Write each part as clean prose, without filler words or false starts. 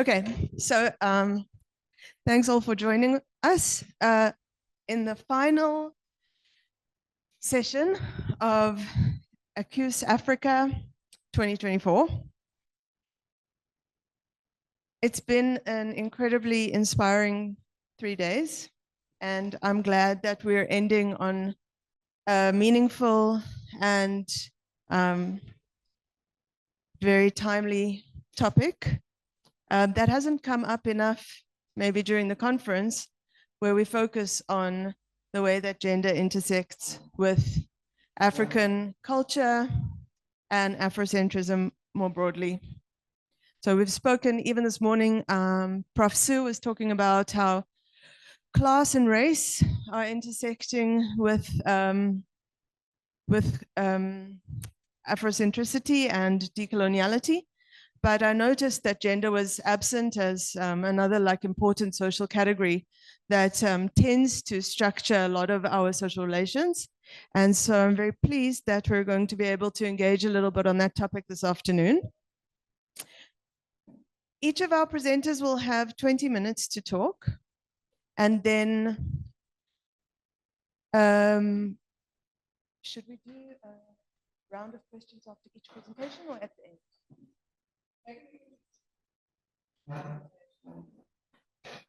Okay, so thanks all for joining us in the final session of ACUSAfrica 2024. It's been an incredibly inspiring 3 days, and I'm glad that we're ending on a meaningful and very timely topic that hasn't come up enough maybe during the conference, where we focus on the way that gender intersects with African culture and Afrocentrism more broadly. So we've spoken even this morning, Prof. Sue was talking about how class and race are intersecting with Afrocentricity and decoloniality. But I noticed that gender was absent as another important social category that tends to structure a lot of our social relations. And so I'm very pleased that we're going to be able to engage a little bit on that topic this afternoon. Each of our presenters will have 20 minutes to talk. And then should we do a round of questions after each presentation or at the end?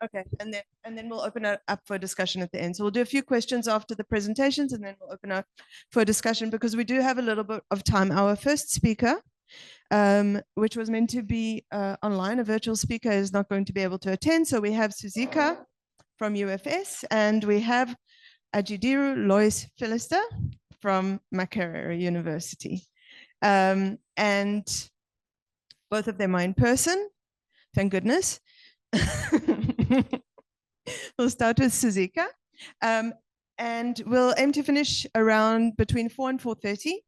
Okay, and then we'll open it up for discussion at the end. So we'll do a few questions after the presentations, and then we'll open up for discussion because we do have a little bit of time. Our first speaker, which was meant to be online, a virtual speaker, is not going to be able to attend. So we have Suzika from UFS, and we have Ajidiru Lois Philister from Makerere University. And both of them are in person, thank goodness. We'll start with Suzika, and we'll aim to finish around between 4 and 4:30,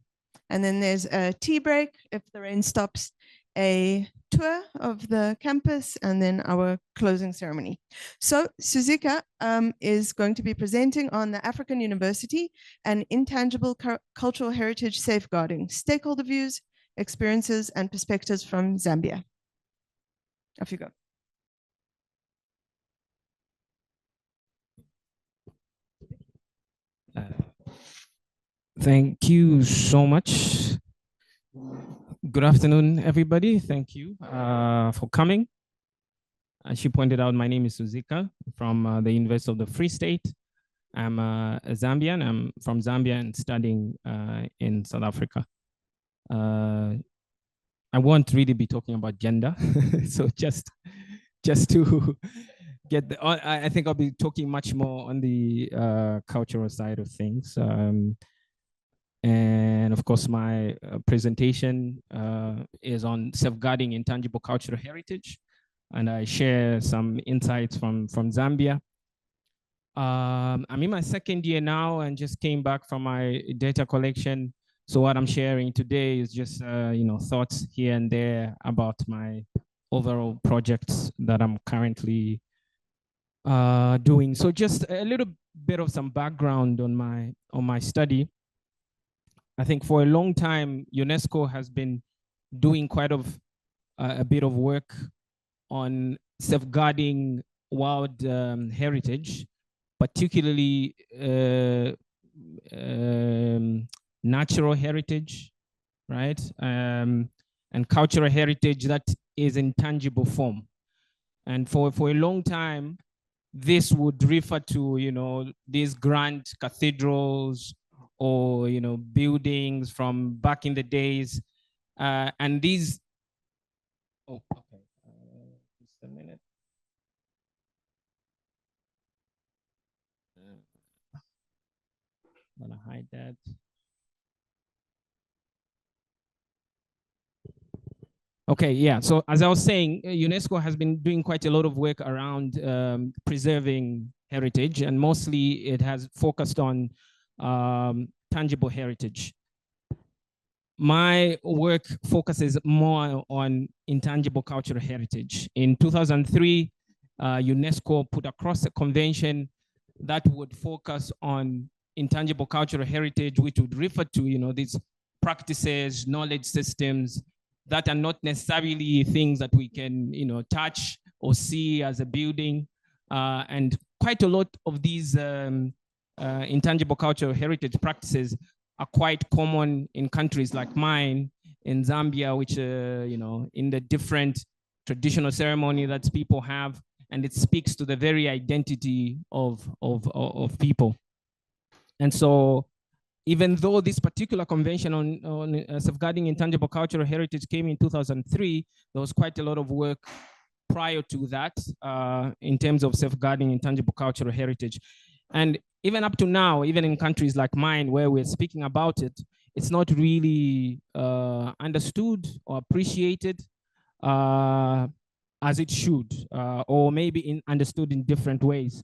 and then there's a tea break if the rain stops, a tour of the campus, and then our closing ceremony. So Suzika is going to be presenting on the African University and intangible cultural heritage safeguarding, stakeholder views, experiences, and perspectives from Zambia. Off you go. Thank you so much. Good afternoon, everybody. Thank you for coming. As she pointed out, my name is Suzika from the University of the Free State. I'm a Zambian. I'm from Zambia and studying in South Africa. I won't really be talking about gender, so just to get the, I think I'll be talking much more on the cultural side of things. And of course, my presentation is on safeguarding intangible cultural heritage. And I share some insights from Zambia. I'm in my second year now and just came back from my data collection. So what I'm sharing today is just thoughts here and there about my overall projects that I'm currently doing. So just a little bit of some background on my study. I think for a long time, UNESCO has been doing quite a bit of work on safeguarding wild heritage, particularly natural heritage, right? And cultural heritage that is in tangible form. And for a long time, this would refer to, these grand cathedrals or, buildings from back in the days. And these, oh, okay, just a minute. I'm gonna hide that. Okay, yeah, so as I was saying, UNESCO has been doing quite a lot of work around preserving heritage, and mostly it has focused on tangible heritage. My work focuses more on intangible cultural heritage. In 2003, UNESCO put across a convention that would focus on intangible cultural heritage, which would refer to these practices, knowledge systems, that are not necessarily things that we can, touch or see as a building. And quite a lot of these intangible cultural heritage practices are quite common in countries like mine, in Zambia, which, in the different traditional ceremony that people have, and it speaks to the very identity of people. And so, even though this particular convention on safeguarding intangible cultural heritage came in 2003, there was quite a lot of work prior to that in terms of safeguarding intangible cultural heritage. And even up to now, even in countries like mine where we're speaking about it, it's not really understood or appreciated as it should, or maybe understood in different ways.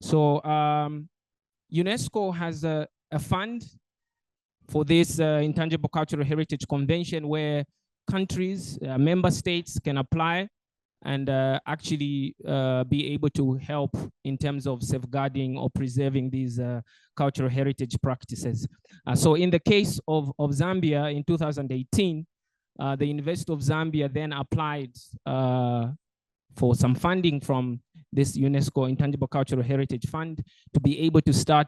So UNESCO has a fund for this intangible cultural heritage convention where countries, member states can apply and actually be able to help in terms of safeguarding or preserving these cultural heritage practices. So in the case of Zambia in 2018, the University of Zambia then applied for some funding from this UNESCO Intangible Cultural Heritage Fund to be able to start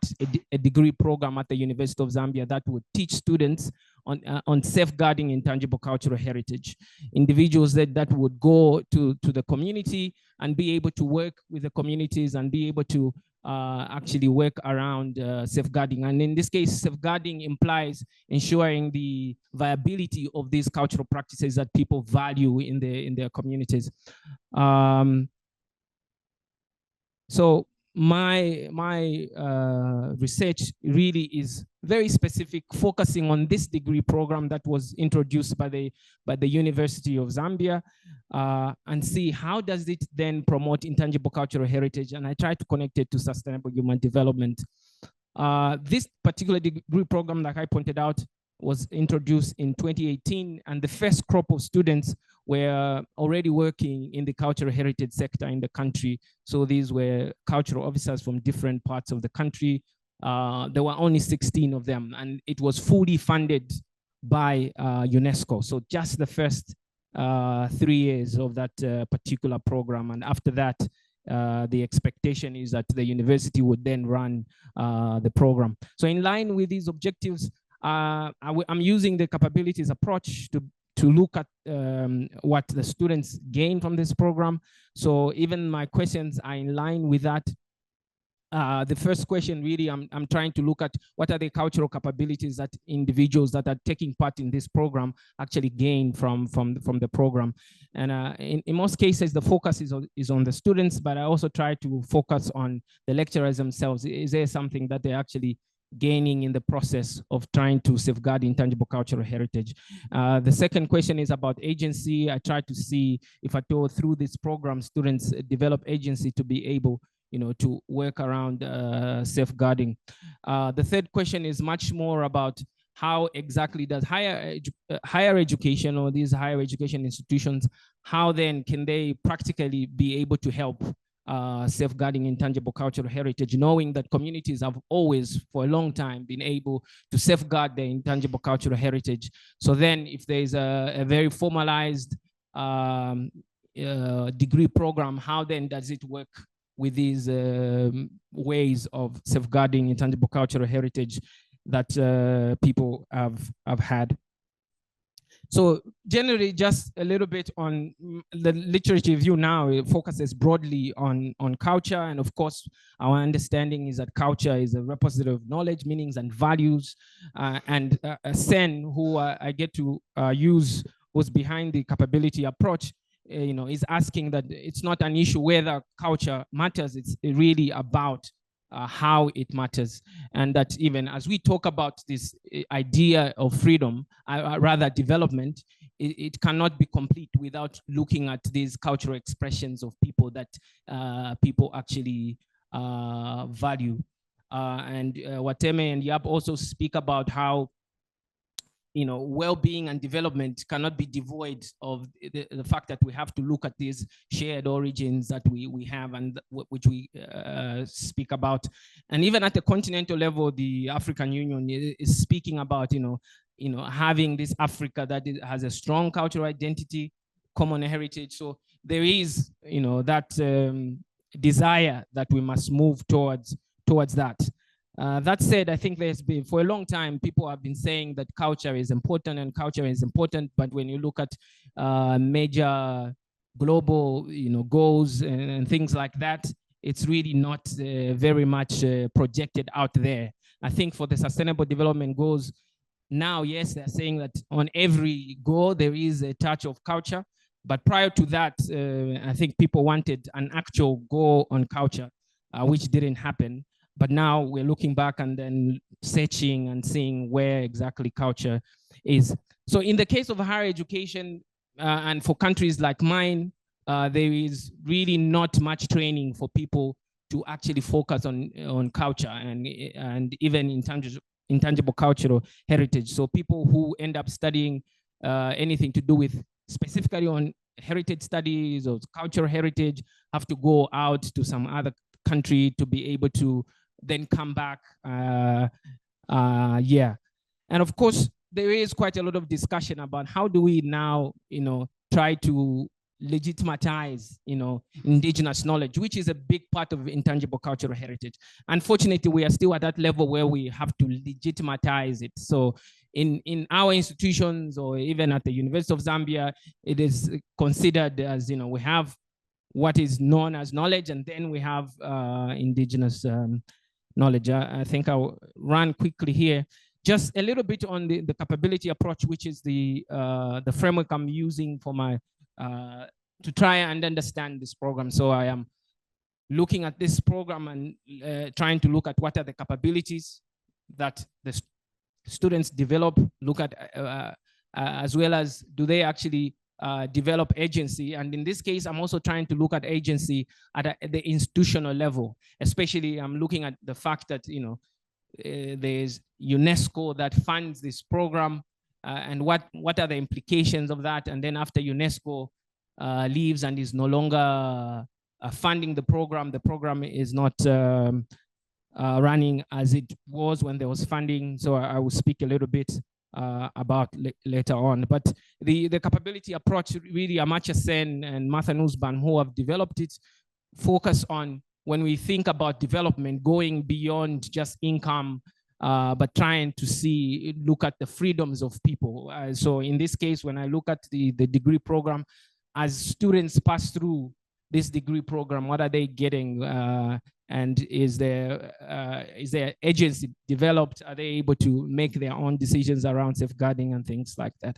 a degree program at the University of Zambia that would teach students on safeguarding intangible cultural heritage. Individuals that would go to the community and be able to work with the communities and be able to actually work around safeguarding. And in this case, safeguarding implies ensuring the viability of these cultural practices that people value in their communities. So my research really is very specific, focusing on this degree program that was introduced by the University of Zambia, and see how does it then promote intangible cultural heritage, and I try to connect it to sustainable human development. This particular degree program, like I pointed out, was introduced in 2018, and the first crop of students were already working in the cultural heritage sector in the country. So these were cultural officers from different parts of the country. There were only 16 of them, and it was fully funded by UNESCO. So just the first 3 years of that particular program. And after that, the expectation is that the university would then run the program. So in line with these objectives, I'm using the capabilities approach to look at what the students gain from this program. So even my questions are in line with that. The first question, really, I'm trying to look at what are the cultural capabilities that individuals that are taking part in this program actually gain from the program. And in most cases, the focus is on the students, but I also try to focus on the lecturers themselves. Is there something that they're actually gaining in the process of trying to safeguard intangible cultural heritage? The second question is about agency. I try to see if at all through this program, students develop agency to be able to work around safeguarding. The third question is much more about how exactly does higher education or these higher education institutions, how then can they practically be able to help safeguarding intangible cultural heritage, knowing that communities have always, for a long time, been able to safeguard their intangible cultural heritage. So then if there's a very formalized degree program, how then does it work with these ways of safeguarding intangible cultural heritage that people have had? So generally, just a little bit on the literature review now, it focuses broadly on culture. And of course, our understanding is that culture is a repository of knowledge, meanings, and values. And Sen, who I get to use, who's behind the capability approach, is asking that it's not an issue whether culture matters, it's really about how it matters. And that even as we talk about this idea of freedom, rather development, it cannot be complete without looking at these cultural expressions of people that people actually value. And Wateme and Yap also speak about how well-being and development cannot be devoid of the fact that we have to look at these shared origins that we have and which we speak about. And even at the continental level, the African Union is speaking about, having this Africa that has a strong cultural identity, common heritage. So there is, that desire that we must move towards that. That said, I think there's been, for a long time, people have been saying that culture is important and culture is important. But when you look at major global, goals and things like that, it's really not very much projected out there. I think for the Sustainable Development Goals, now, yes, they're saying that on every goal, there is a touch of culture. But prior to that, I think people wanted an actual goal on culture, which didn't happen. But now we're looking back and then searching and seeing where exactly culture is. So in the case of higher education, and for countries like mine, there is really not much training for people to actually focus on culture and even intangible cultural heritage. So people who end up studying anything to do with specifically on heritage studies or cultural heritage have to go out to some other country to be able to then come back. Yeah. And of course, there is quite a lot of discussion about how do we now, try to legitimatize, indigenous knowledge, which is a big part of intangible cultural heritage. Unfortunately, we are still at that level where we have to legitimatize it. So in our institutions or even at the University of Zambia, it is considered as, we have what is known as knowledge, and then we have indigenous knowledge. I think I'll run quickly here. Just a little bit on the capability approach, which is the framework I'm using for my to try and understand this program. So I am looking at this program and trying to look at what are the capabilities that the students develop, look at as well as do they actually develop agency. And in this case, I'm also trying to look at agency at the institutional level. Especially, I'm looking at the fact that, there's UNESCO that funds this program, and what are the implications of that? And then after UNESCO leaves and is no longer funding the program is not running as it was when there was funding. So I will speak a little bit about later on. But the capability approach, really, Amartya Sen and Martha Nussbaum, who have developed it, focus on when we think about development, going beyond just income, but trying to look at the freedoms of people. So in this case, when I look at the degree program, as students pass through this degree program, what are they getting? And is their agency developed? Are they able to make their own decisions around safeguarding and things like that?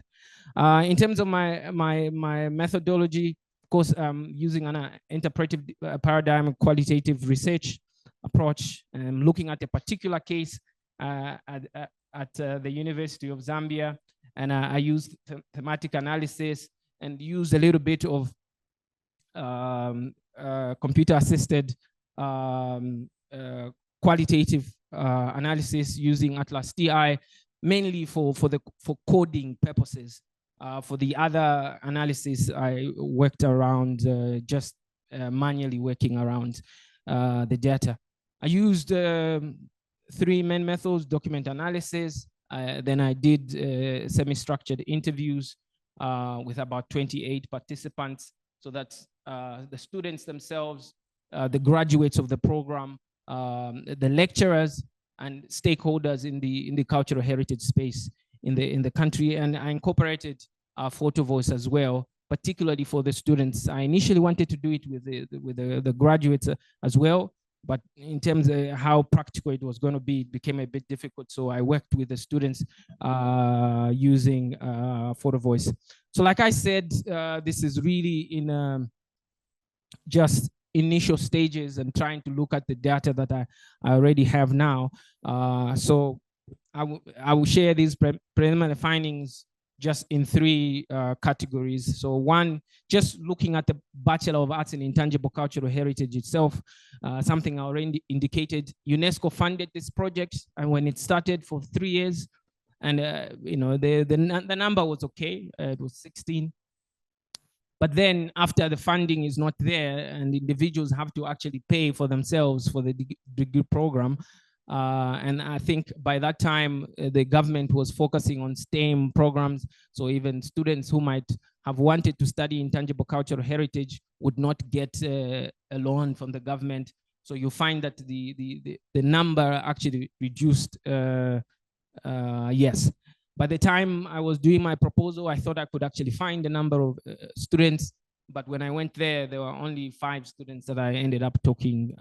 In terms of my methodology, of course, using an interpretive paradigm, qualitative research approach, looking at a particular case at the University of Zambia, and I used thematic analysis and used a little bit of computer-assisted qualitative analysis using Atlas TI, mainly for coding purposes. For the other analysis, I worked around just manually working around the data. I used 3 main methods: document analysis. Then I did semi-structured interviews with about 28 participants, so that the students themselves, the graduates of the program, the lecturers, and stakeholders in the cultural heritage space in the country. And I incorporated photo voice as well, particularly for the students. I initially wanted to do it with the graduates as well, but in terms of how practical it was going to be, it became a bit difficult. So I worked with the students using photo voice. So like I said, this is really in just initial stages and trying to look at the data that I already have now. So I will share these preliminary findings just in 3 categories. So one, just looking at the Bachelor of Arts in Intangible Cultural Heritage itself, something I already indicated. UNESCO funded this project, and when it started for 3 years, and the number was okay, it was 16. But then after the funding is not there and individuals have to actually pay for themselves for the degree program, And I think by that time, the government was focusing on STEM programs. So even students who might have wanted to study intangible cultural heritage would not get a loan from the government. So you find that the number actually reduced. Yes. By the time I was doing my proposal, I thought I could actually find a number of students. But when I went there were only 5 students that I ended up talking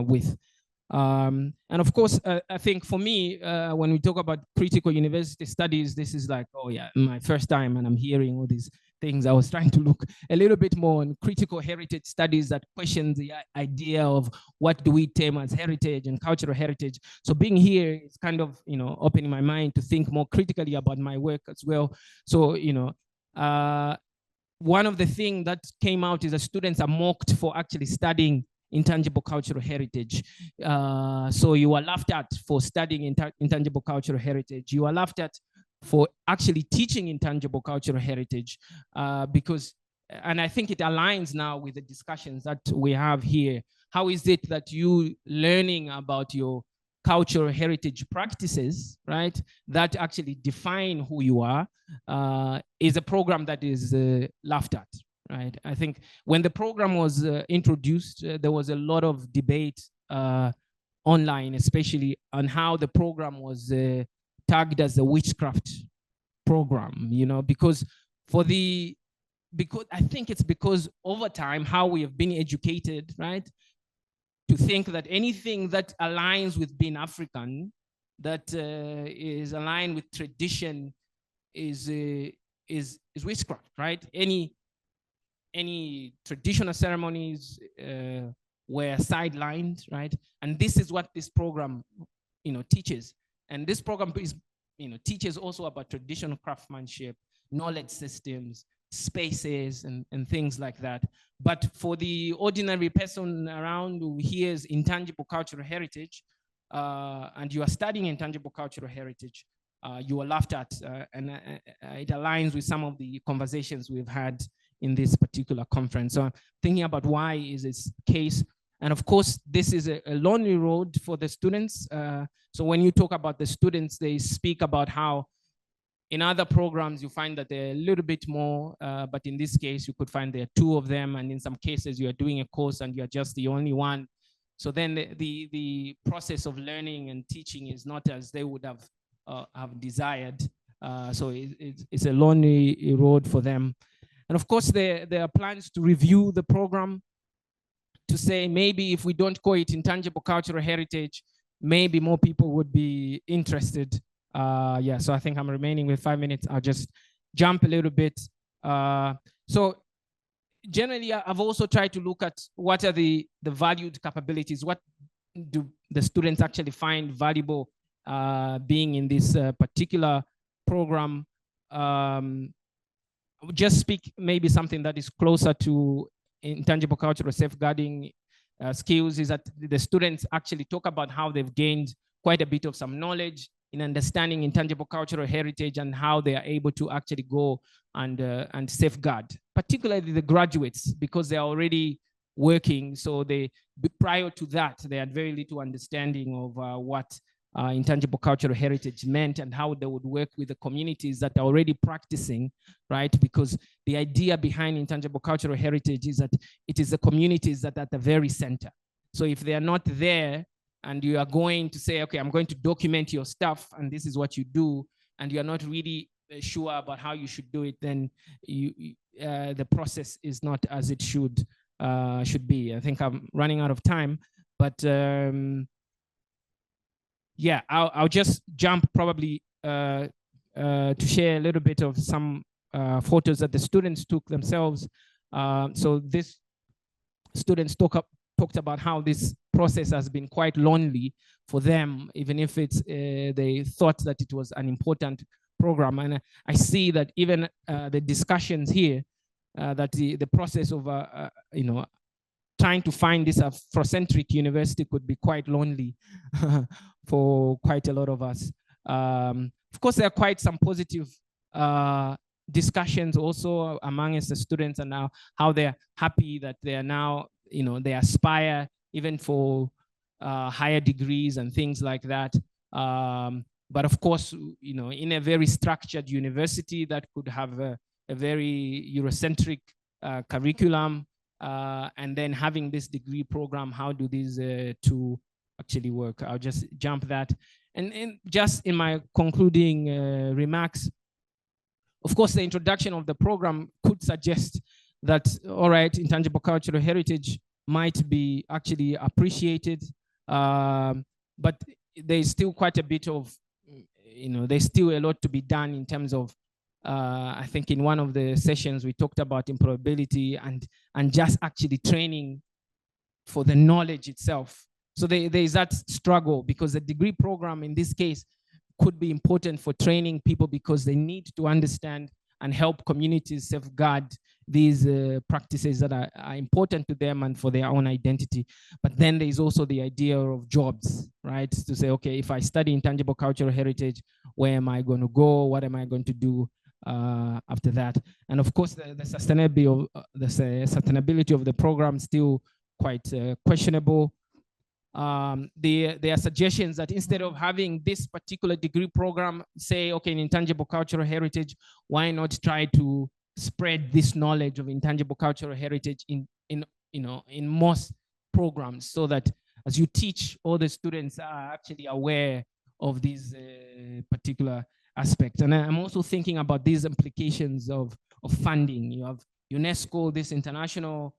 with. And of course, I think for me, when we talk about critical university studies, this is like, oh yeah, my first time and I'm hearing all these things. I was trying to look a little bit more on critical heritage studies that question the idea of what do we term as heritage and cultural heritage. So being here is kind of, opening my mind to think more critically about my work as well. So, one of the things that came out is that students are mocked for actually studying intangible cultural heritage. So you are laughed at for studying intangible cultural heritage. You are laughed at for actually teaching intangible cultural heritage because, and I think it aligns now with the discussions that we have here. How is it that you learning about your cultural heritage practices, right, that actually define who you are, is a program that is laughed at, right? I think when the program was introduced, there was a lot of debate online, especially on how the program was tagged as a witchcraft program, because I think it's because over time, how we have been educated, right, to think that anything that aligns with being African, that is aligned with tradition, is witchcraft, right? Any traditional ceremonies were sidelined, right? And this is what this program, teaches. And this program is, teaches also about traditional craftsmanship, knowledge systems, spaces, and things like that. But for the ordinary person around who hears intangible cultural heritage, and you are studying intangible cultural heritage, you are laughed at, and it aligns with some of the conversations we've had in this particular conference. So thinking about why is this case. And of course, this is a lonely road for the students. So when you talk about the students, they speak about how in other programs, you find that they're a little bit more, but in this case, you could find there are 2 of them. And in some cases, you are doing a course and you're just the only one. So then the process of learning and teaching is not as they would have desired. So it's a lonely road for them. And of course, there are plans to review the program to say maybe if we don't call it intangible cultural heritage, maybe more people would be interested. Yeah, so I think I'm remaining with 5 minutes. I'll just jump a little bit. So generally, I've also tried to look at what are the valued capabilities. What do the students actually find valuable being in this particular program? Just speak maybe something that is closer to intangible cultural safeguarding skills is that the students actually talk about how they've gained quite a bit of some knowledge in understanding intangible cultural heritage and how they are able to actually go and safeguard, particularly the graduates, because they're already working. So prior to that, they had very little understanding of what intangible cultural heritage meant and how they would work with the communities that are already practicing, right? Because the idea behind intangible cultural heritage is that it is the communities that are at the very center. So if they are not there and you are going to say, okay, I'm going to document your stuff and this is what you do, and you are not really sure about how you should do it, then the process is not as it should be. I think I'm running out of time, but yeah, I'll just jump probably to share a little bit of some photos that the students took themselves. So this students talked about how this process has been quite lonely for them, even if it's they thought that it was an important program. And I see that even the discussions here, that the process of trying to find this Afrocentric university could be quite lonely for quite a lot of us. Of course, there are quite some positive discussions also amongst the students, and now how they're happy that they are now, they aspire even for higher degrees and things like that. But of course, you know, in a very structured university that could have a very Eurocentric curriculum, and then having this degree program, how do these two actually work? I'll just jump that. And just in my concluding remarks, of course, the introduction of the program could suggest that, all right, intangible cultural heritage might be actually appreciated, but there's still quite a bit of, you know, there's still a lot to be done in terms of, I think in one of the sessions we talked about employability and just actually training for the knowledge itself. So there is that struggle, because the degree program in this case could be important for training people because they need to understand and help communities safeguard these practices that are important to them and for their own identity. But then there's also the idea of jobs, right? To say, okay, if I study intangible cultural heritage, where am I going to go? What am I going to do after that? And of course, the sustainability of the program still quite questionable. There are suggestions that instead of having this particular degree program, say, okay, in intangible cultural heritage, why not try to spread this knowledge of intangible cultural heritage in most programs, so that as you teach, all the students are actually aware of these particular aspects. And I'm also thinking about these implications of funding. You have UNESCO, this international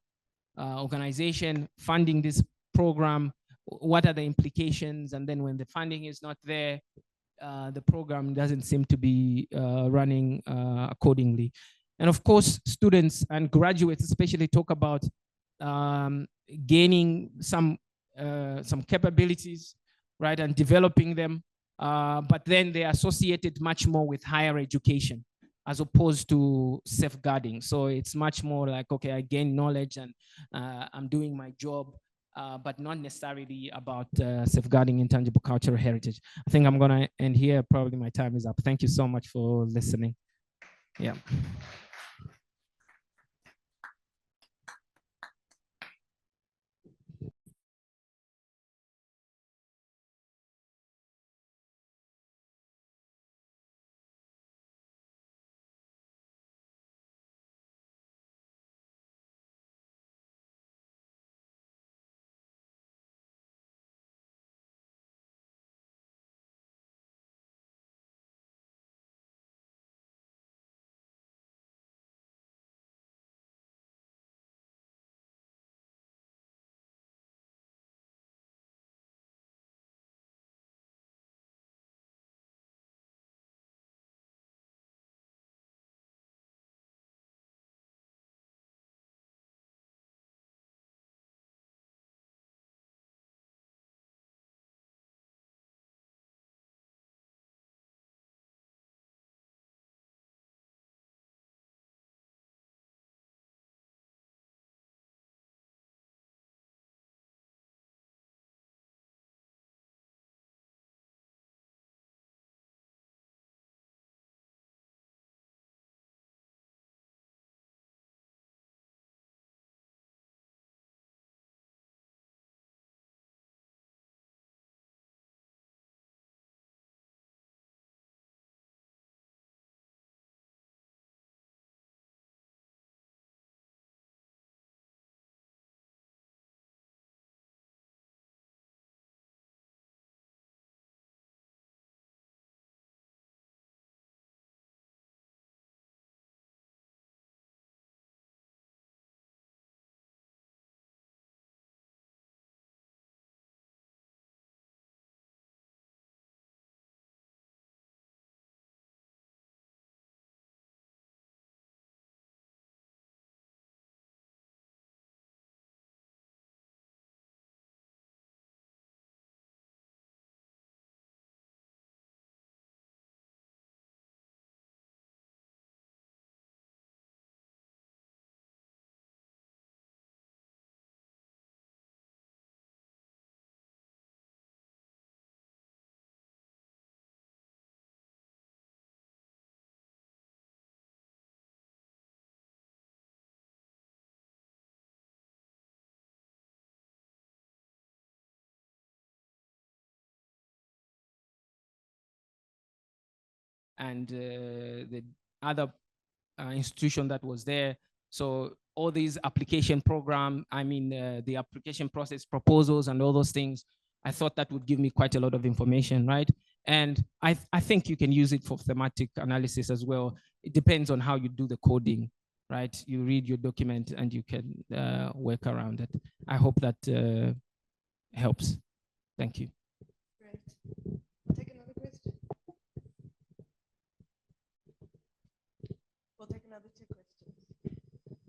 organization, funding this program. What are the implications? And then when the funding is not there, the program doesn't seem to be running accordingly. And of course, students and graduates especially talk about gaining some capabilities, right, and developing them, but then they are associated much more with higher education as opposed to safeguarding. So it's much more like, okay, I gain knowledge and I'm doing my job, but not necessarily about safeguarding intangible cultural heritage. I think I'm gonna end here. Probably my time is up. Thank you so much for listening. Yeah. and the other institution that was there. So all these application program, the application process proposals and all those things, I thought that would give me quite a lot of information, right? And I think you can use it for thematic analysis as well. It depends on how you do the coding, right? You read your document and you can work around it. I hope that helps. Thank you. Great. We'll take another question. We'll take another 2 questions.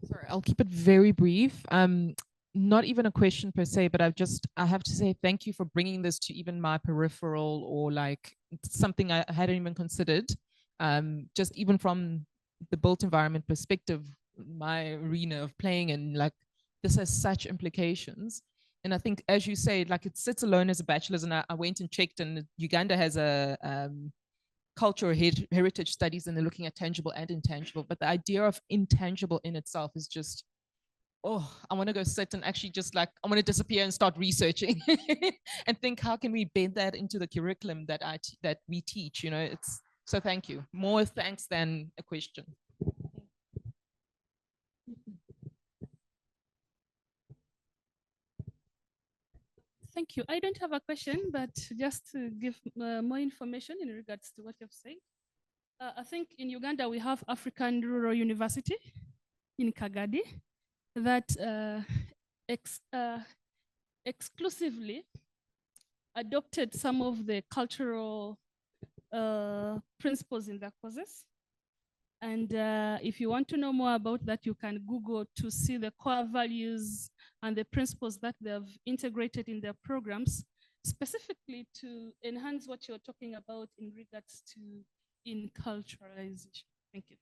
Sorry, I'll keep it very brief. Not even a question per se, but I have to say thank you for bringing this to even my peripheral, or like something I hadn't even considered. Just even from the built environment perspective, my arena of playing, and like this has such implications. And I think, as you say, like it sits alone as a bachelor's, and I went and checked, and Uganda has a cultural heritage studies, and they're looking at tangible and intangible. But the idea of intangible in itself is just, oh, I want to go sit and actually just like, I want to disappear and start researching and think, how can we bed that into the curriculum that that we teach? You know, it's, so thank you. More thanks than a question. Thank you. I don't have a question, but just to give more information in regards to what you've said. I think in Uganda, we have African Rural University in Kagadi that exclusively adopted some of the cultural principles in their courses. And if you want to know more about that, you can Google to see the core values and the principles that they have integrated in their programs, specifically to enhance what you're talking about in regards to inculturalization. Thank you.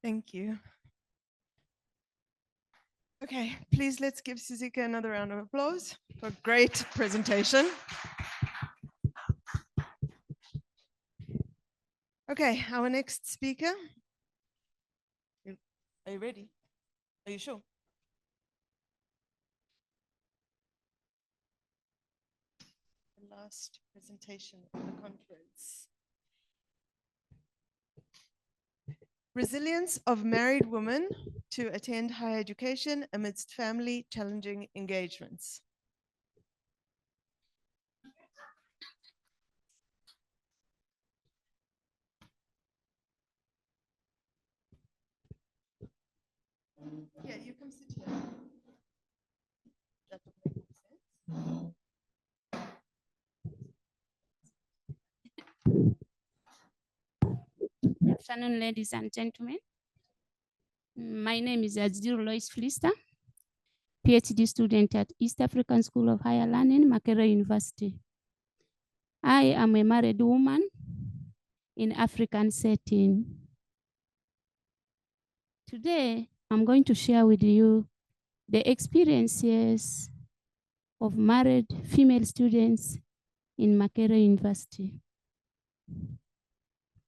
Thank you. Okay, please let's give Sizika another round of applause for a great presentation. Okay, our next speaker. Are you ready? Are you sure? The last presentation of the conference. Resilience of married women to attend higher education amidst family challenging engagements. Yeah, you come sit here. That would make more sense. Good afternoon, ladies and gentlemen. My name is Azir Lois Flister, PhD student at East African School of Higher Learning, Makerere University. I am a married woman in African setting. Today, I'm going to share with you the experiences of married female students in Makerere University.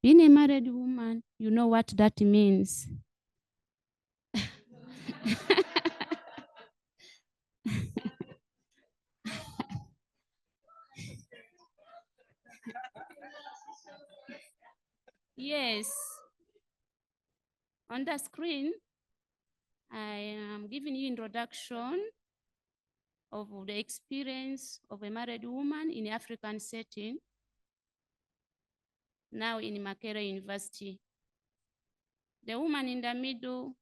Being a married woman, you know what that means. Yes. On the screen, I am giving you introduction of the experience of a married woman in African setting, now in Makerere University. The woman in the middle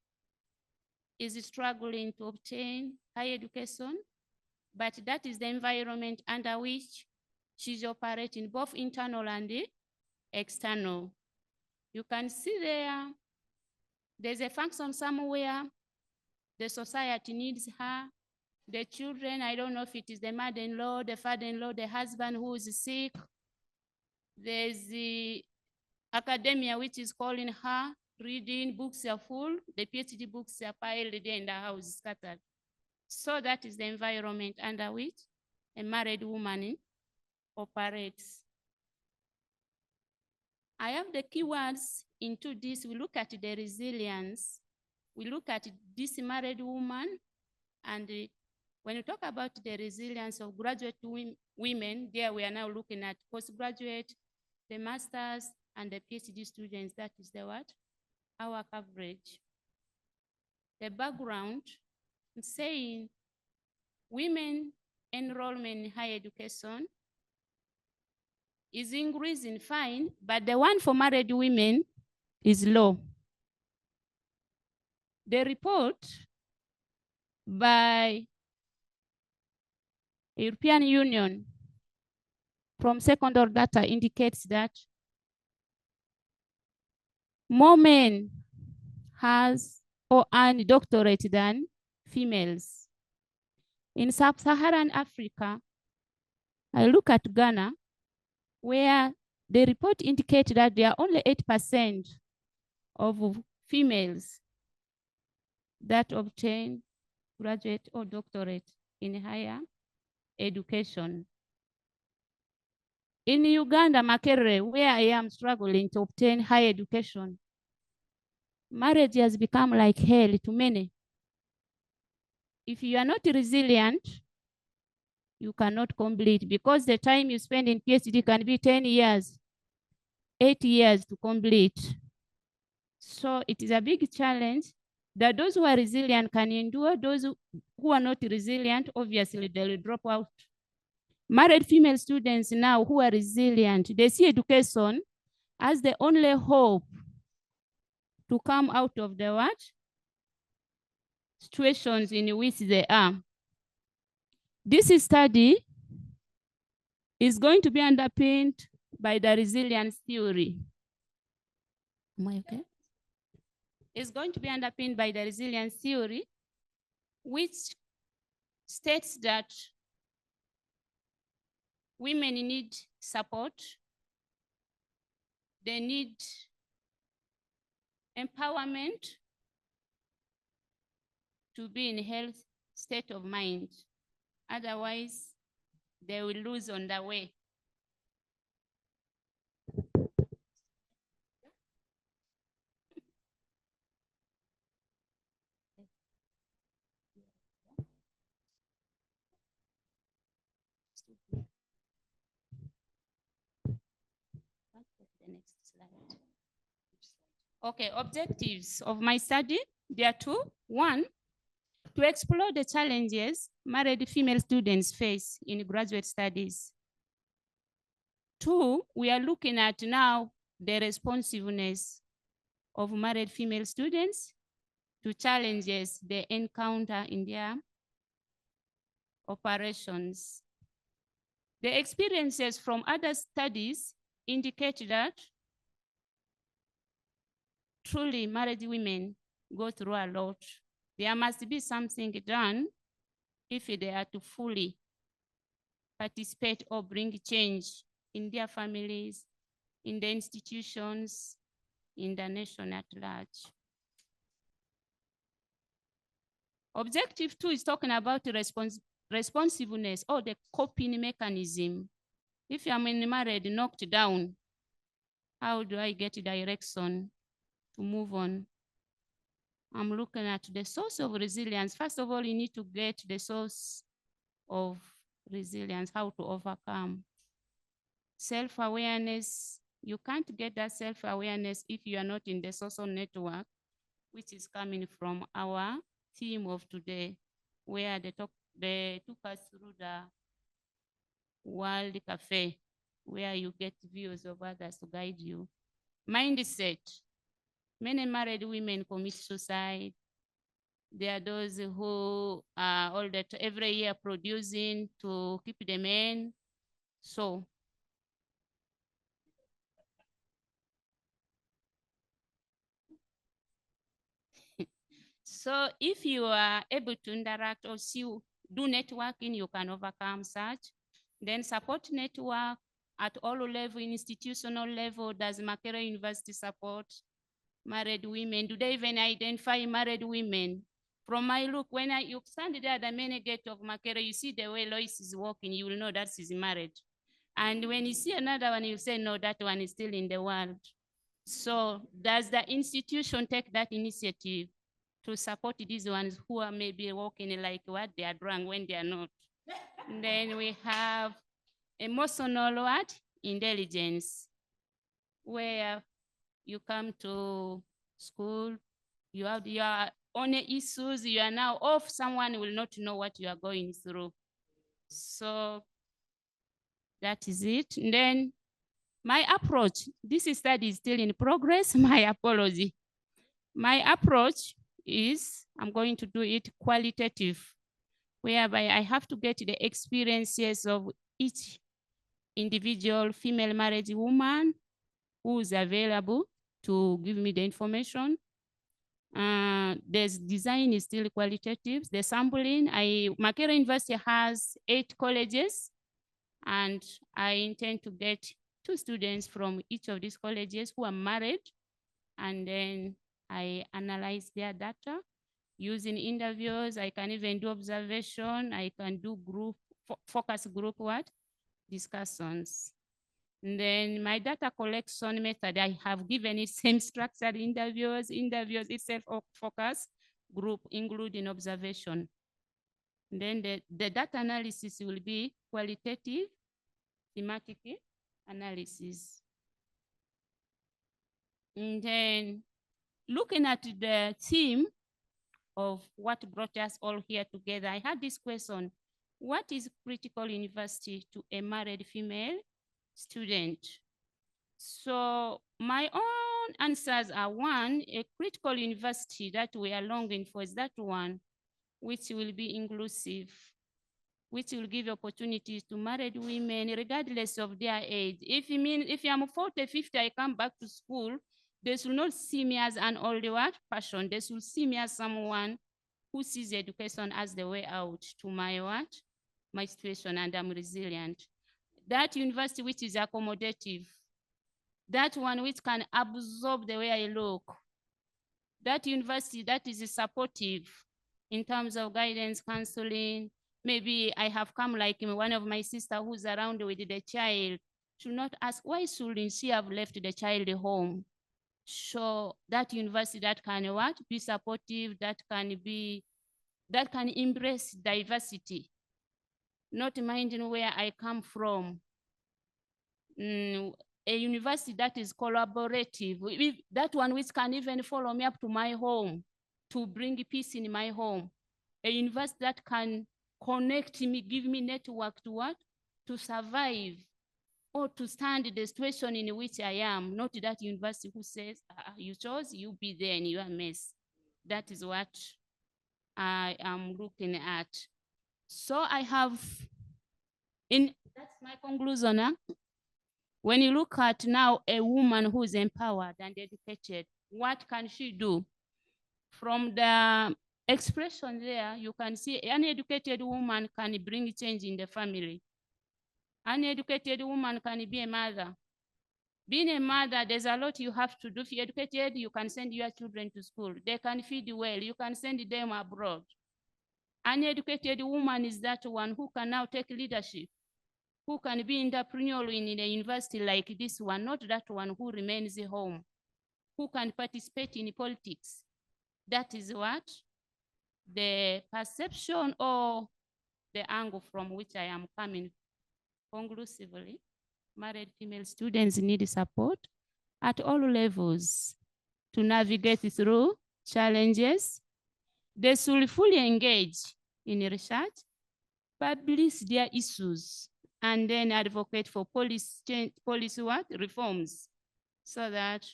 is struggling to obtain higher education, but that is the environment under which she's operating, both internal and external. You can see there's a function somewhere, the society needs her, the children, I don't know if it is the mother-in-law, the father-in-law, the husband who is sick. There's the academia which is calling her, reading, books are full, the PhD books are piled there in the house, scattered. So that is the environment under which a married woman operates. I have the keywords into this. We look at the resilience. We look at this married woman, and when you talk about the resilience of graduate women, there we are now looking at postgraduate, the masters, and the PhD students, that is the what? Our coverage. The background saying women enrollment in higher education is increasing fine, but the one for married women is low. The report by European Union from secondary data indicates that more men has or earn doctorate than females. In sub-Saharan Africa, I look at Ghana, where the report indicates that there are only 8% of females that obtain graduate or doctorate in higher education. In Uganda, Makerere, where I am struggling to obtain higher education, marriage has become like hell to many. If you are not resilient, you cannot complete, because the time you spend in PhD can be 10 years, 8 years to complete. So it is a big challenge that those who are resilient can endure. Those who are not resilient, obviously they will drop out. Married female students now who are resilient, they see education as the only hope to come out of the what? Situations in which they are. This study is going to be underpinned by the resilience theory. Am I okay? It's going to be underpinned by the resilience theory, which states that women need support, they need empowerment to be in a healthy state of mind. Otherwise, they will lose on the way. The next slide. Okay, objectives of my study, there are two. One, to explore the challenges married female students face in graduate studies. Two, we are looking at now the responsiveness of married female students to challenges they encounter in their operations. The experiences from other studies indicate that truly married women go through a lot. There must be something done if they are to fully participate or bring change in their families, in the institutions, in the nation at large. Objective 2 is talking about responsiveness or the coping mechanism. If I'm married, knocked down, how do I get direction to move on? I'm looking at the source of resilience. First of all, you need to get the source of resilience, how to overcome. Self-awareness, you can't get that self-awareness if you are not in the social network, which is coming from our theme of today, where they took us through the World Cafe, where you get views of others to guide you. Mindset. Many married women commit suicide. There are those who are every year producing to keep the men. So if you are able to interact or do networking, you can overcome such. Then support network at all levels, institutional level. Does Makerere University support married women? Do they even identify married women? From my look, when you stand there at the main gate of Makerere, you see the way Lois is walking, you will know that she's married. And when you see another one, you say, no, that one is still in the world. So does the institution take that initiative to support these ones who are maybe walking like what they are drunk when they are not? Then we have emotional what? Intelligence. where you come to school, you have your own issues, you are now off, someone will not know what you are going through. So that is it. And then my approach, this study is still in progress, my apology. My approach is I'm going to do it qualitative, whereby I have to get the experiences of each individual female married woman who is available to give me the information. The design is still qualitative. The sampling, Makerere University has 8 colleges, and I intend to get 2 students from each of these colleges who are married, and then I analyze their data using interviews. I can even do observation. I can do group, focus group discussions. And then my data collection method, I have given it same structured interviews itself focus group, including observation. And then the data analysis will be qualitative, thematic analysis. And then looking at the theme of what brought us all here together, I had this question: what is critical university to a married female student? So my own answers are: 1, a critical university that we are longing for is that one which will be inclusive, which will give opportunities to married women regardless of their age. If I'm 40, 50, I come back to school, they should not see me as an older person. They should see me as someone who sees education as the way out to my situation, and I'm resilient. That university which is accommodative, that one which can absorb the way I look, that university that is supportive in terms of guidance, counseling. Maybe I have come like one of my sister who's around with the child, should not ask, why shouldn't she have left the child home? So that university that can be supportive, that can embrace diversity, not minding where I come from. A university that is collaborative, that one which can even follow me up to my home to bring peace in my home. A university that can connect me, give me network to survive or to stand the situation in which I am, not that university who says, you chose, you be there and you are a mess. That is what I am looking at. So I have, that's my conclusion. When you look at now a woman who is empowered and educated, what can she do? From the expression there, you can see an educated woman can bring change in the family. An educated woman can be a mother. Being a mother, there's a lot you have to do. If you're educated, you can send your children to school. They can feed well. You can send them abroad. An educated woman is that one who can now take leadership, who can be entrepreneurial in a university like this one, not that one who remains at home, who can participate in politics. That is what the perception or the angle from which I am coming. Conclusively, married female students need support at all levels to navigate through challenges. They should fully engage in research, publish their issues, and then advocate for policy reforms so that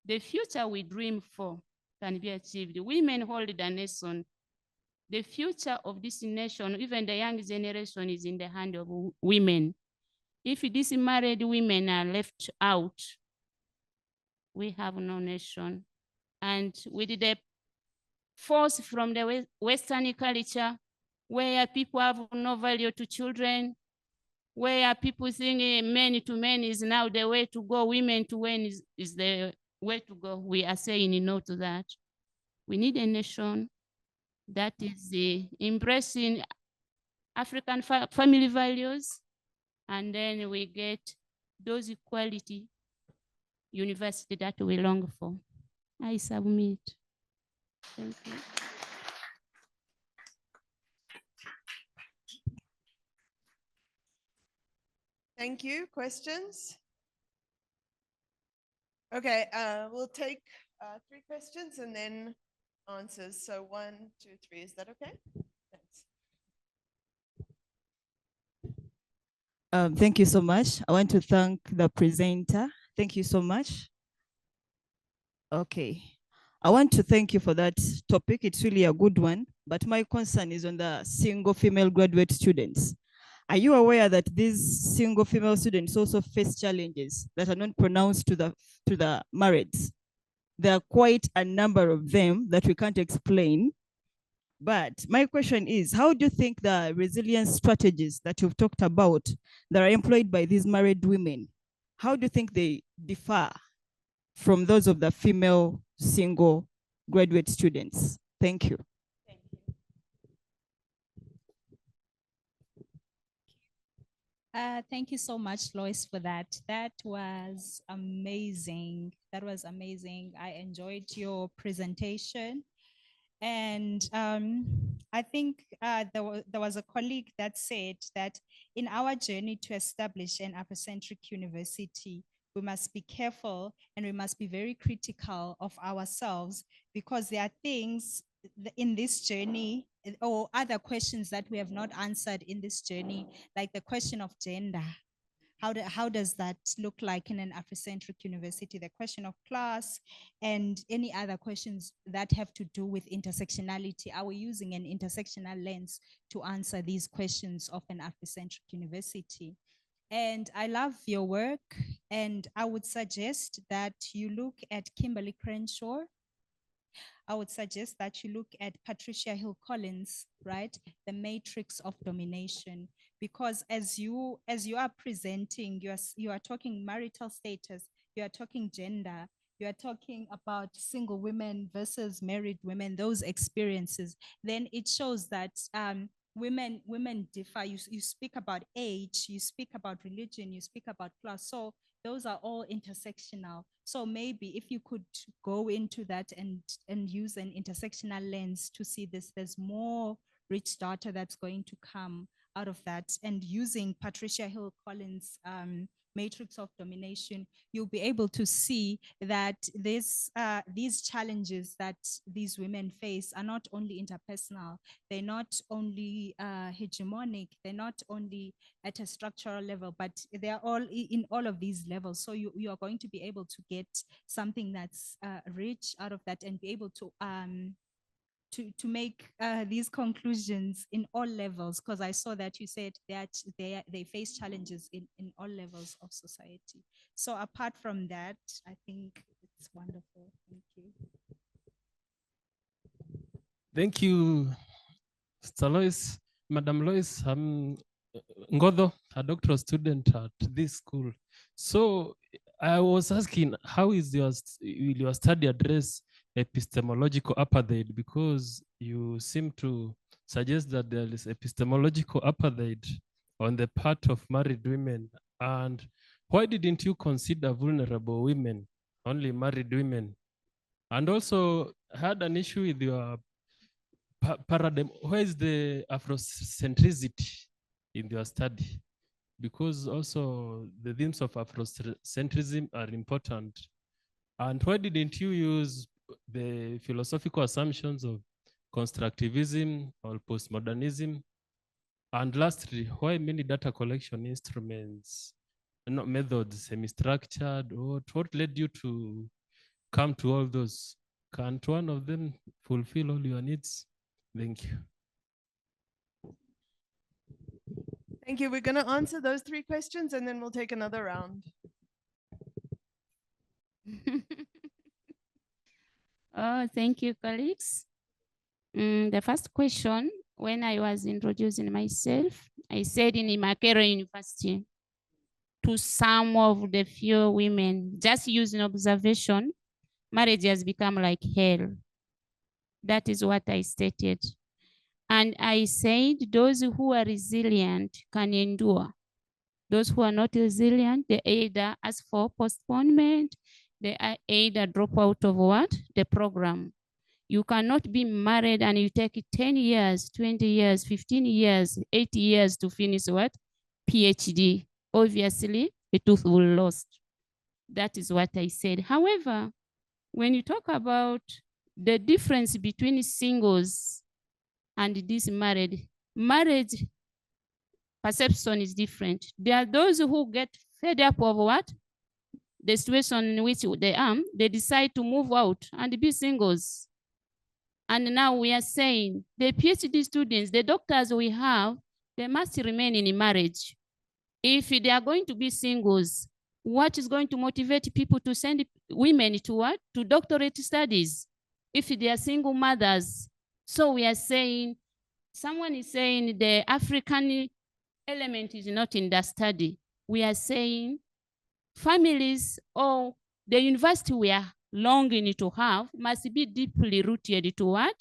the future we dream for can be achieved. Women hold the nation. The future of this nation, even the young generation, is in the hand of women. If these married women are left out, we have no nation. And with the force from the Western culture, where people have no value to children, where people think men to men is now the way to go, women to women is the way to go, we are saying no to that. We need a nation that is embracing African family values, and then we get those equality university that we long for. I submit. Thank you. Thank you. Questions? Okay, we'll take 3 questions and then answers. So 1, 2, 3. Is that okay? Thanks. Thank you so much. I want to thank the presenter. Thank you so much. Okay. I want to thank you for that topic. It's really a good one, but my concern is on the single female graduate students. Are you aware that these single female students also face challenges that are not pronounced to the marrieds? There are quite a number of them that we can't explain. But my question is, how do you think the resilience strategies that you've talked about that are employed by these married women, how do you think they differ from those of the female single graduate students? Thank you. Thank you so much, Lois, for that. That was amazing. That was amazing. I enjoyed your presentation. And I think there was a colleague that said that in our journey to establish an Afrocentric university, we must be careful and we must be very critical of ourselves, because there are things in this journey or other questions that we have not answered in this journey, like the question of gender. How does that look like in an Afrocentric university? The question of class and any other questions that have to do with intersectionality. Are we using an intersectional lens to answer these questions of an Afrocentric university? And I love your work, and I would suggest that you look at Kimberly Crenshaw. I would suggest that you look at Patricia Hill Collins, right? The Matrix of Domination. Because as you are presenting, you are talking marital status, you are talking gender, you are talking about single women versus married women, those experiences, then it shows that women differ. You speak about age, you speak about religion, you speak about class. So those are all intersectional. So maybe if you could go into that and use an intersectional lens to see this, there's more rich data that's going to come out of that. And using Patricia Hill Collins' Matrix of Domination, you'll be able to see that these challenges that these women face are not only interpersonal, they're not only hegemonic, they're not only at a structural level, but they're all in all of these levels. So you are going to be able to get something that's rich out of that and be able to make these conclusions in all levels, because I saw that you said that they face challenges in all levels of society. So apart from that, I think it's wonderful. Thank you. Thank you, Mr. Lois. Madam Lois, I'm Ngodo, a doctoral student at this school. So I was asking, how is will your study address epistemological apartheid? Because you seem to suggest that there is epistemological apartheid on the part of married women. And why didn't you consider vulnerable women, only married women? And also had an issue with your paradigm. Where is the Afrocentricity in your study? Because also the themes of Afrocentrism are important. And why didn't you use the philosophical assumptions of constructivism or postmodernism? And lastly, why many data collection instruments, not methods, semi-structured? What led you to come to all those? Can't one of them fulfill all your needs? Thank you. Thank you. We're going to answer those 3 questions and then we'll take another round. Oh, thank you, colleagues. The first question, when I was introducing myself, I said in Makerere University, to some of the few women, just using observation, marriage has become like hell. That is what I stated. And I said those who are resilient can endure. Those who are not resilient, they either ask for postponement, they either drop out of what? The program. You cannot be married and you take 10 years, 20 years, 15 years, 80 years to finish what? PhD. Obviously, the tooth will lost. That is what I said. However, when you talk about the difference between singles and this marriage perception is different. There are those who get fed up of what? The situation in which they are, they decide to move out and be singles. And now we are saying the PhD students, the doctors we have, they must remain in marriage. If they are going to be singles, what is going to motivate people to send women to what? To doctorate studies, if they are single mothers. So we are saying, someone is saying the African element is not in the study. We are saying families or the university we are longing to have must be deeply rooted to what?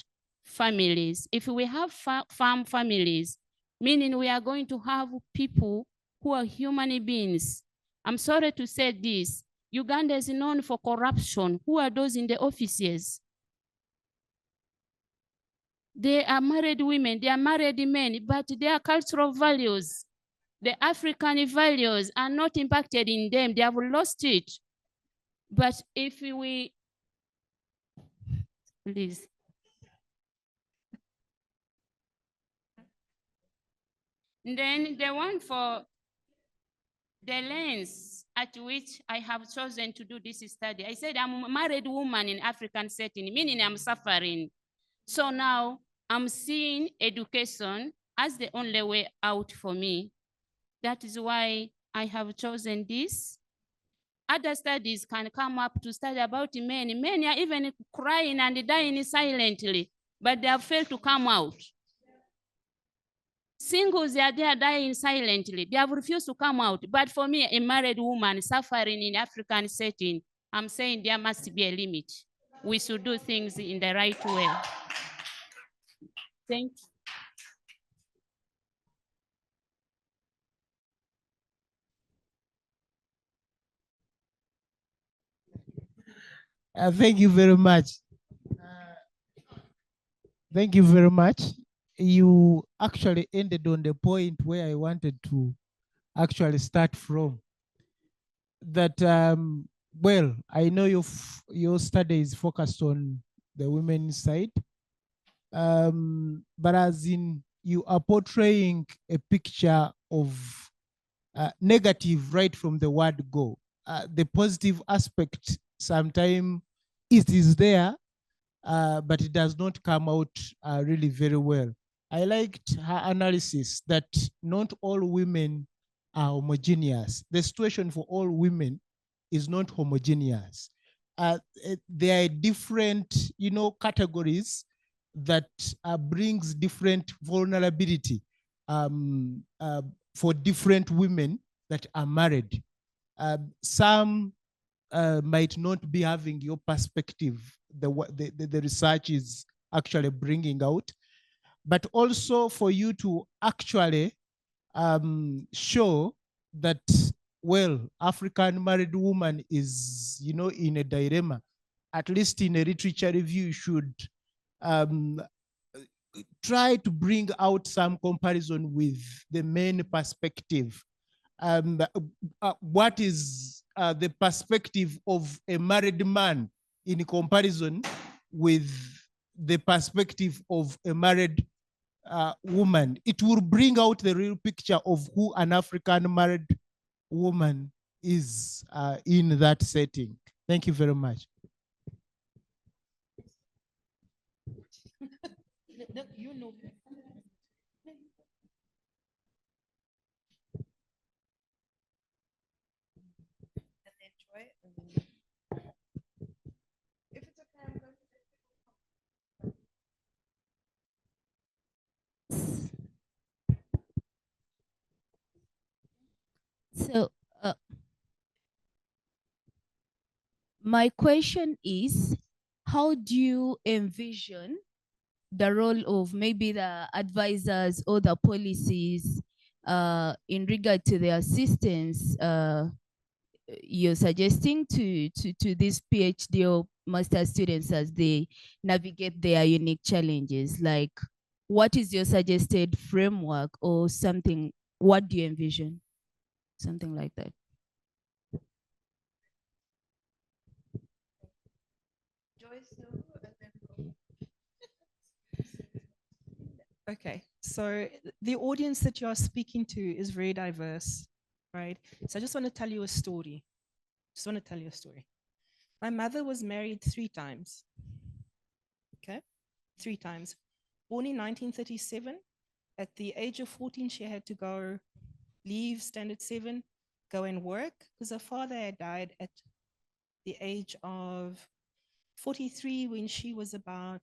Families. If we have farm families, meaning we are going to have people who are human beings. I'm sorry to say this. Uganda is known for corruption. Who are those in the offices? They are married women, they are married men, but their cultural values, the African values are not impacted in them. They have lost it. But if we, please. Then the one for the lens at which I have chosen to do this study. I said I'm a married woman in African setting, meaning I'm suffering. So now I'm seeing education as the only way out for me. That is why I have chosen this. Other studies can come up to study about men. Men are even crying and dying silently, but they have failed to come out. Singles, they are there dying silently. They have refused to come out. But for me, a married woman suffering in African setting, I'm saying there must be a limit. We should do things in the right way. Thank you. Thank you very much. Thank you very much. You actually ended on the point where I wanted to actually start from. That, well, I know your study is focused on the women's side, but as in you are portraying a picture of negative right from the word go. The positive aspect sometimes it is there, but it does not come out really very well. I liked her analysis that not all women are homogeneous. The situation for all women is not homogeneous. There are different, categories that brings different vulnerability for different women that are married. Some might not be having your perspective, the research is actually bringing out, but also for you to actually show that, well, African married woman is, in a dilemma. At least in a literature review, you should try to bring out some comparison with the main perspective. What is the perspective of a married man in comparison with the perspective of a married woman? It will bring out the real picture of who an African married woman is in that setting. Thank you very much. So my question is, how do you envision the role of maybe the advisors or the policies in regard to the assistance you're suggesting to these PhD or master students as they navigate their unique challenges? Like, what is your suggested framework or something? What do you envision? Something like that. Okay, so the audience that you are speaking to is very diverse, right? So I just want to tell you a story. My mother was married 3 times. Okay, 3 times. Born in 1937. At the age of 14, she had to go leave standard 7, go and work, because her father had died at the age of 43 when she was about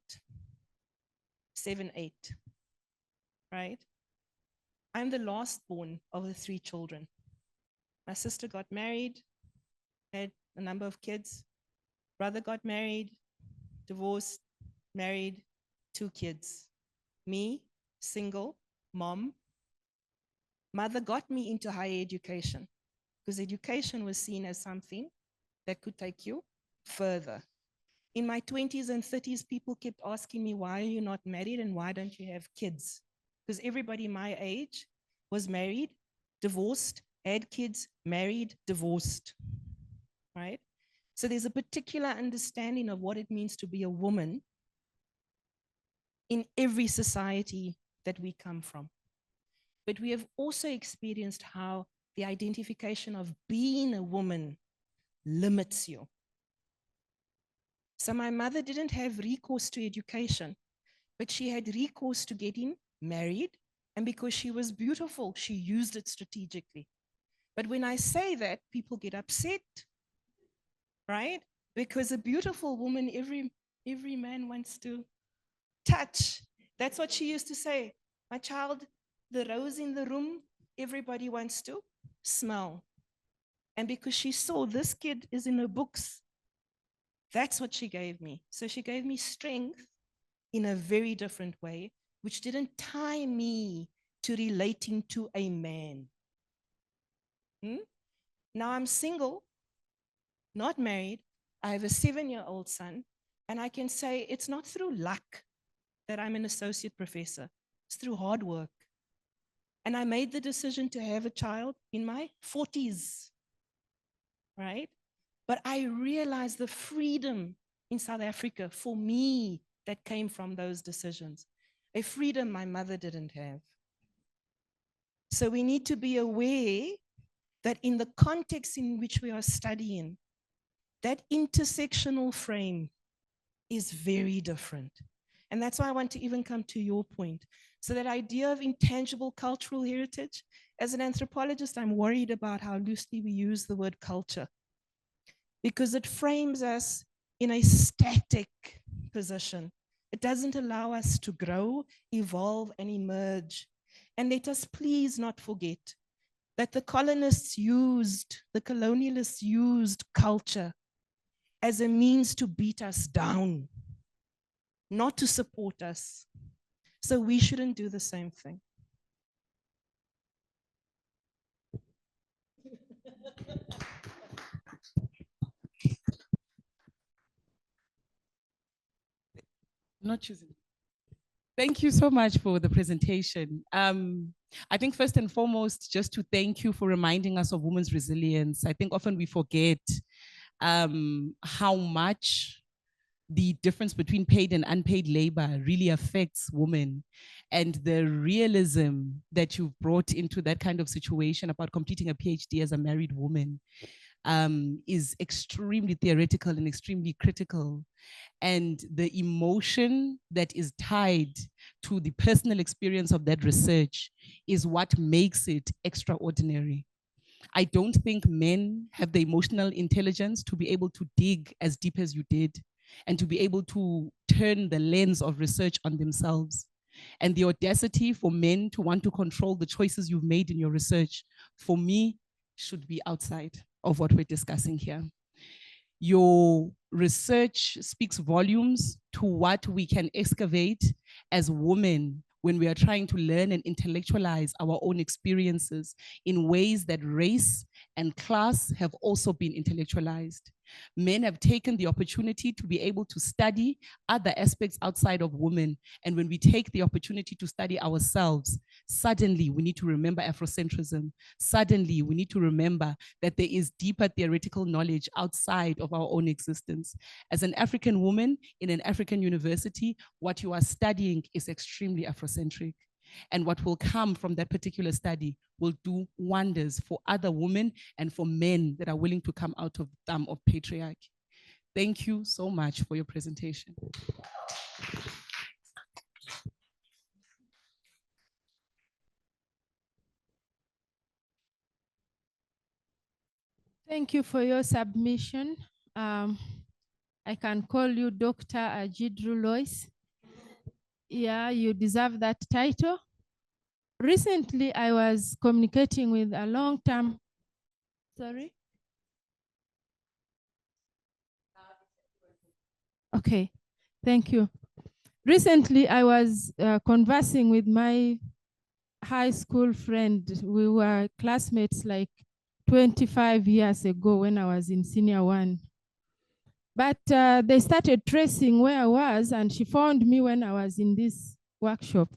7, 8, right? I'm the last born of the 3 children. My sister got married, had a number of kids. Brother got married, divorced, married, 2 kids. Me, single, mom. Mother got me into higher education because education was seen as something that could take you further. In my 20s and 30s, people kept asking me, why are you not married and why don't you have kids? Because everybody my age was married, divorced, had kids, married, divorced, right? So there's a particular understanding of what it means to be a woman in every society that we come from. But we have also experienced how the identification of being a woman limits you. So my mother didn't have recourse to education, but she had recourse to getting married. And because she was beautiful, she used it strategically. But when I say that, people get upset, right? Because a beautiful woman, every man wants to touch. That's what she used to say. My child, the rose in the room, everybody wants to smell. And because she saw this kid is in her books, that's what she gave me. So she gave me strength in a very different way, which didn't tie me to relating to a man. Now I'm single, not married. I have a 7-year-old son, and I can say it's not through luck that I'm an associate professor. It's through hard work. And I made the decision to have a child in my 40s, right? But I realized the freedom in South Africa for me that came from those decisions, a freedom my mother didn't have. So we need to be aware that in the context in which we are studying, that intersectional frame is very different. And that's why I want to even come to your point. So that idea of intangible cultural heritage, as an anthropologist, I'm worried about how loosely we use the word culture, because it frames us in a static position. It doesn't allow us to grow, evolve, and emerge. And let us please not forget that the colonialists used culture as a means to beat us down, not to support us. So we shouldn't do the same thing. Not choosing. Thank you so much for the presentation. I think first and foremost, just to thank you for reminding us of women's resilience. I think often we forget how much the difference between paid and unpaid labor really affects women, and the realism that you've brought into that kind of situation about completing a PhD as a married woman is extremely theoretical and extremely critical. And the emotion that is tied to the personal experience of that research is what makes it extraordinary. I don't think men have the emotional intelligence to be able to dig as deep as you did and to be able to turn the lens of research on themselves. And the audacity for men to want to control the choices you've made in your research, for me, should be outside of what we're discussing here. Your research speaks volumes to what we can excavate as women when we are trying to learn and intellectualize our own experiences in ways that race and class have also been intellectualized. Men have taken the opportunity to be able to study other aspects outside of women. And when we take the opportunity to study ourselves, suddenly we need to remember Afrocentrism. Suddenly we need to remember that there is deeper theoretical knowledge outside of our own existence. As an African woman in an African university, what you are studying is extremely Afrocentric. And what will come from that particular study will do wonders for other women and for men that are willing to come out of the thumb of patriarchy. Thank you so much for your presentation. Thank you for your submission. I can call you Dr. Ajidru Lois. Yeah, you deserve that title. Recently, I was communicating with a long-term, sorry? Okay, thank you. Recently, I was conversing with my high school friend. We were classmates like 25 years ago when I was in senior one. But they started tracing where I was, and she found me when I was in this workshop,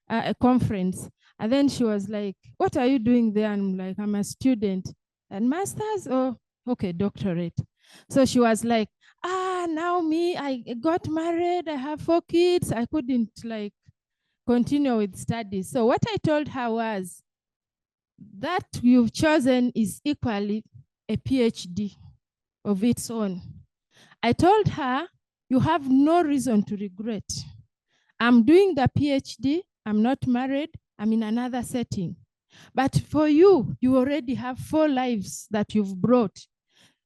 a conference. And then she was like, what are you doing there? And I'm like, I'm a student. And master's? Oh, okay, doctorate. So she was like, now me, I got married, I have 4 kids. I couldn't like continue with studies. So what I told her was, that you've chosen is equally a PhD of its own. I told her, you have no reason to regret. I'm doing the PhD, I'm not married, I'm in another setting. But for you, you already have 4 lives that you've brought.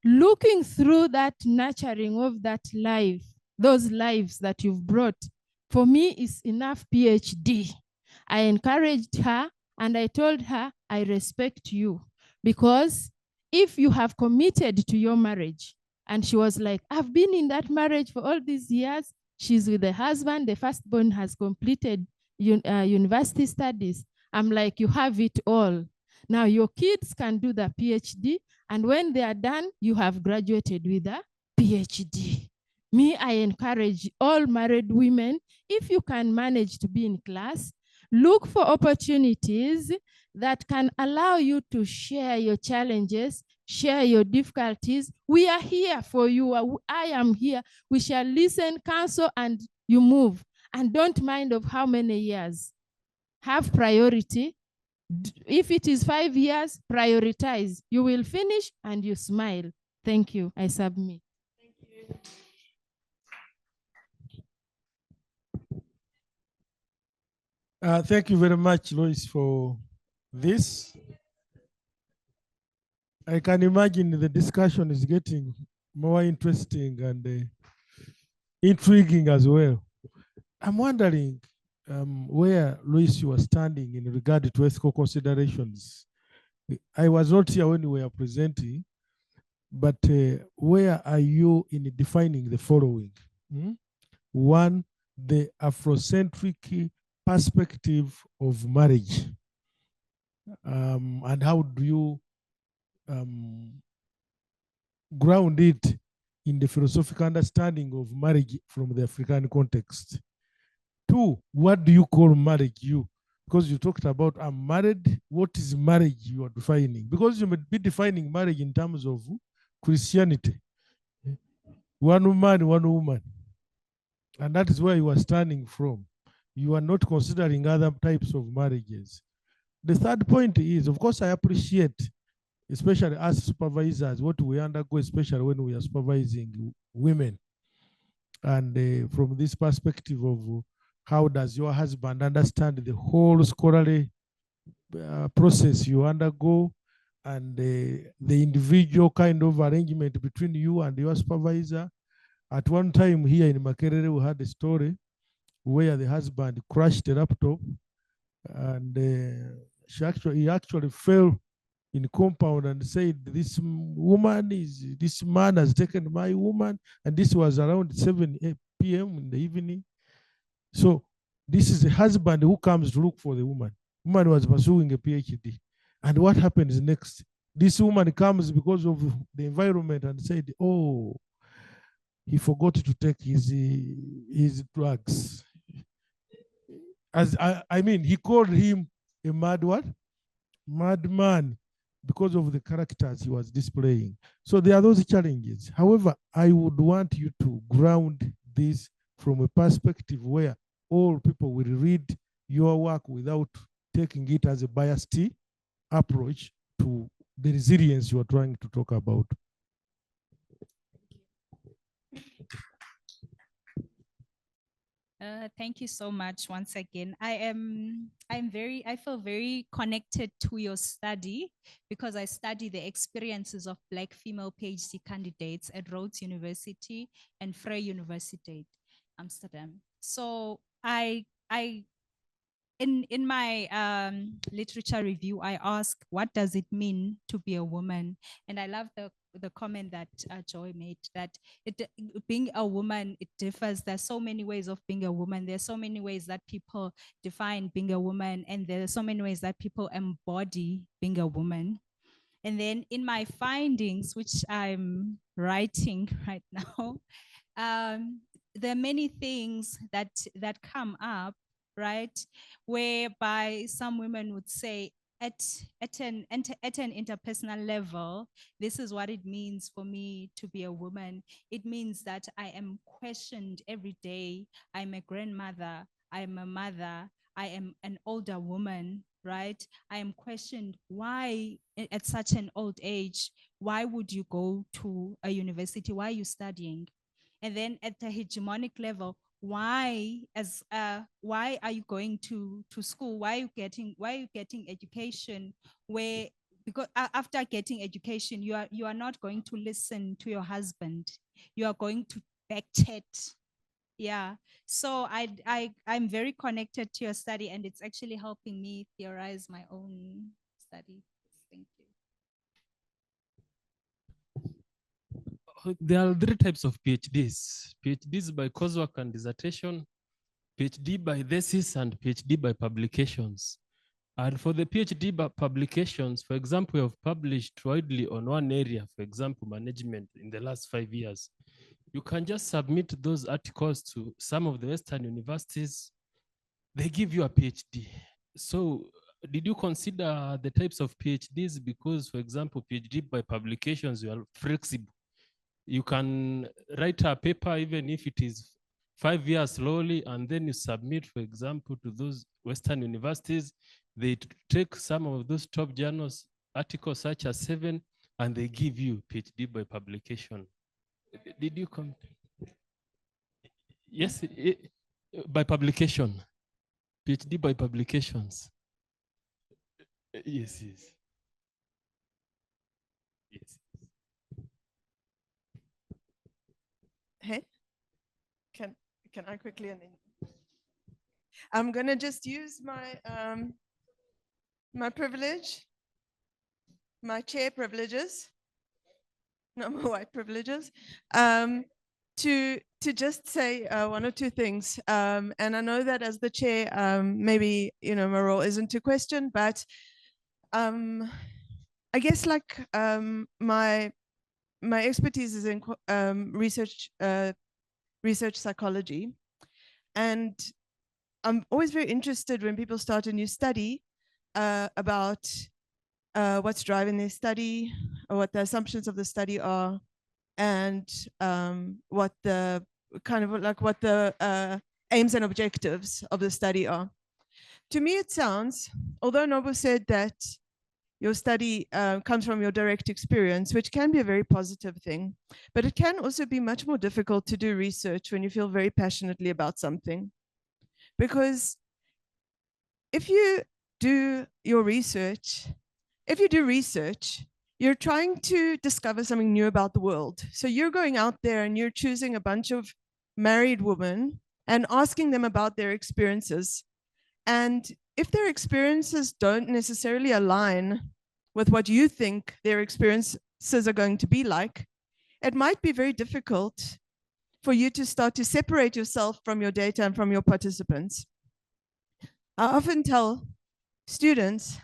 Looking through that nurturing of that life, those lives that you've brought, for me is enough PhD. I encouraged her and I told her, I respect you, because if you have committed to your marriage, and she was like, I've been in that marriage for all these years. She's with the husband, the firstborn has completed university studies. I'm like, you have it all. Now your kids can do the PhD, and when they are done, you have graduated with a PhD. Me, I encourage all married women, if you can manage to be in class, look for opportunities that can allow you to share your challenges, share your difficulties. We are here for you. I am here. We shall listen, counsel, and you move. And don't mind of how many years. Have priority. If it is 5 years, prioritize. You will finish and you smile. Thank you. I submit. Thank you. Thank you very much, Lois, for this. I can imagine the discussion is getting more interesting and intriguing as well. I'm wondering where, Lois, you are standing in regard to ethical considerations. I was not here when you were presenting, but where are you in defining the following? One, the Afrocentric perspective of marriage, and how do you ground it in the philosophical understanding of marriage from the African context? 2, what do you call marriage? Because you talked about I'm married, what is marriage you are defining? Because you may be defining marriage in terms of Christianity. One man, one woman. And that is where you are standing from. You are not considering other types of marriages. The third point is, of course, I appreciate, especially as supervisors, what we undergo, especially when we are supervising women. And from this perspective of how does your husband understand the whole scholarly process you undergo, and the individual kind of arrangement between you and your supervisor. At one time here in Makerere, we had a story where the husband crashed a laptop, and he actually fell in compound and said, this man has taken my woman, and this was around 7 p.m. in the evening. So this is the husband who comes to look for the woman. Woman was pursuing a PhD. And what happens next? This woman comes because of the environment and said, oh, he forgot to take his drugs. I mean, he called him a madman because of the characters he was displaying. So there are those challenges. However, I would want you to ground this from a perspective where all people will read your work without taking it as a biased approach to the resilience you are trying to talk about. Thank you so much once again. I feel very connected to your study because I study the experiences of Black female PhD candidates at Rhodes University and Vrije University, Amsterdam. So in my literature review, I ask, what does it mean to be a woman? And I love the comment that Joy made, that being a woman, it differs. There's so many ways of being a woman. There's so many ways that people define being a woman, and there's so many ways that people embody being a woman. And then in my findings, which I'm writing right now, there are many things that come up, right? Whereby some women would say, at an interpersonal level, this is what it means for me to be a woman. It means that I am questioned every day. I'm a grandmother, I'm a mother, I am an older woman, right? I am questioned, why at such an old age, why would you go to a university? Why are you studying? And then at the hegemonic level, why are you going to school? Why are you getting education? Where, because after getting education, you are not going to listen to your husband. You are going to backchat. Yeah. So I'm very connected to your study, and it's actually helping me theorize my own study. Thank you. There are 3 types of PhDs. PhDs by coursework and dissertation, PhD by thesis, and PhD by publications. And for the PhD by publications, for example, we have published widely on one area, for example, management, in the last 5 years. You can just submit those articles to some of the Western universities. They give you a PhD. So did you consider the types of PhDs? Because, for example, PhD by publications, you are flexible. You can write a paper even if it is 5 years slowly, and then you submit, for example, to those Western universities. They take some of those top journals, articles such as 7, and they give you PhD by publication. Did you come? Yes, by publication. PhD by publications. Yes, yes. Yes. Hey, can I quickly, and then I'm gonna just use my my privilege, my chair privileges, not my white privileges, to just say 1 or 2 things. And I know that as the chair, maybe my role isn't to question, but I guess like my expertise is in research psychology, and I'm always very interested when people start a new study about what's driving their study, or what the assumptions of the study are, and what the aims and objectives of the study are. To me, it sounds, although Nobu said that your study comes from your direct experience, which can be a very positive thing, but it can also be much more difficult to do research when you feel very passionately about something. Because if you do research, you're trying to discover something new about the world. So you're going out there and you're choosing a bunch of married women and asking them about their experiences. And if their experiences don't necessarily align with what you think their experiences are going to be like, it might be very difficult for you to start to separate yourself from your data and from your participants. I often tell students,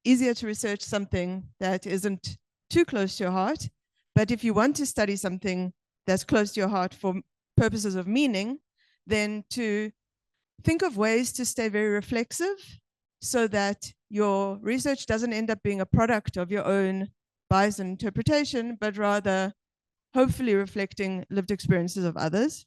easier to research something that isn't too close to your heart. But if you want to study something that's close to your heart for purposes of meaning, then to think of ways to stay very reflexive so that your research doesn't end up being a product of your own bias and interpretation, but rather hopefully reflecting lived experiences of others.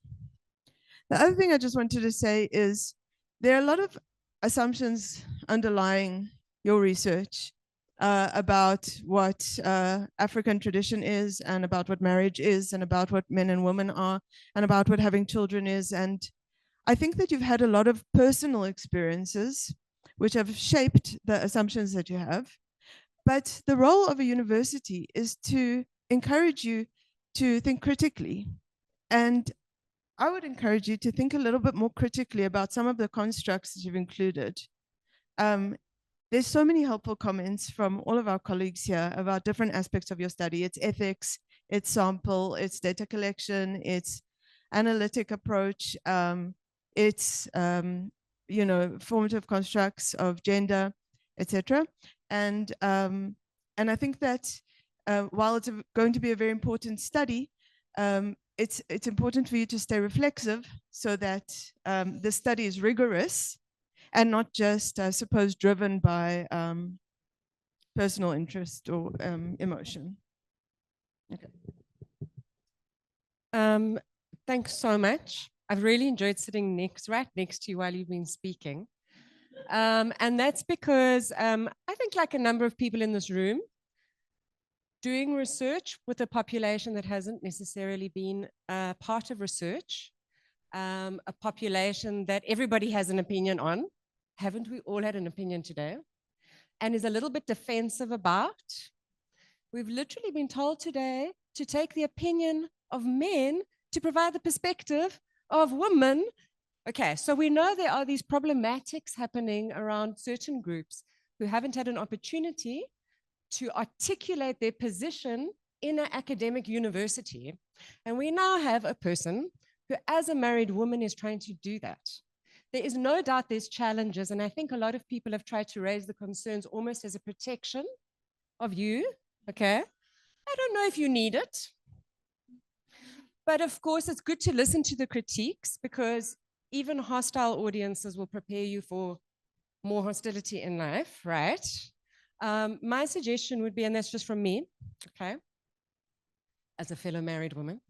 The other thing I just wanted to say is there are a lot of assumptions underlying your research about what African tradition is, and about what marriage is, and about what men and women are, and about what having children is. And I think that you've had a lot of personal experiences which have shaped the assumptions that you have. But the role of a university is to encourage you to think critically. And I would encourage you to think a little bit more critically about some of the constructs that you've included. There's so many helpful comments from all of our colleagues here about different aspects of your study. It's ethics, it's sample, it's data collection, it's analytic approach, it's formative constructs of gender, etc. And I think that while it's going to be a very important study, it's important for you to stay reflexive so that the study is rigorous and not just, I suppose, driven by personal interest or emotion. Okay. Thanks so much. I've really enjoyed sitting right next to you while you've been speaking. And that's because I think, like a number of people in this room, doing research with a population that hasn't necessarily been part of research, a population that everybody has an opinion on. Haven't we all had an opinion today? And is a little bit defensive about. We've literally been told today to take the opinion of men to provide the perspective of women. Okay, so we know there are these problematics happening around certain groups who haven't had an opportunity to articulate their position in an academic university. And we now have a person who, as a married woman, is trying to do that. There is no doubt there's challenges, and I think a lot of people have tried to raise the concerns almost as a protection of you, okay? I don't know if you need it, but of course it's good to listen to the critiques, because even hostile audiences will prepare you for more hostility in life, right? My suggestion would be, and that's just from me, okay, as a fellow married woman,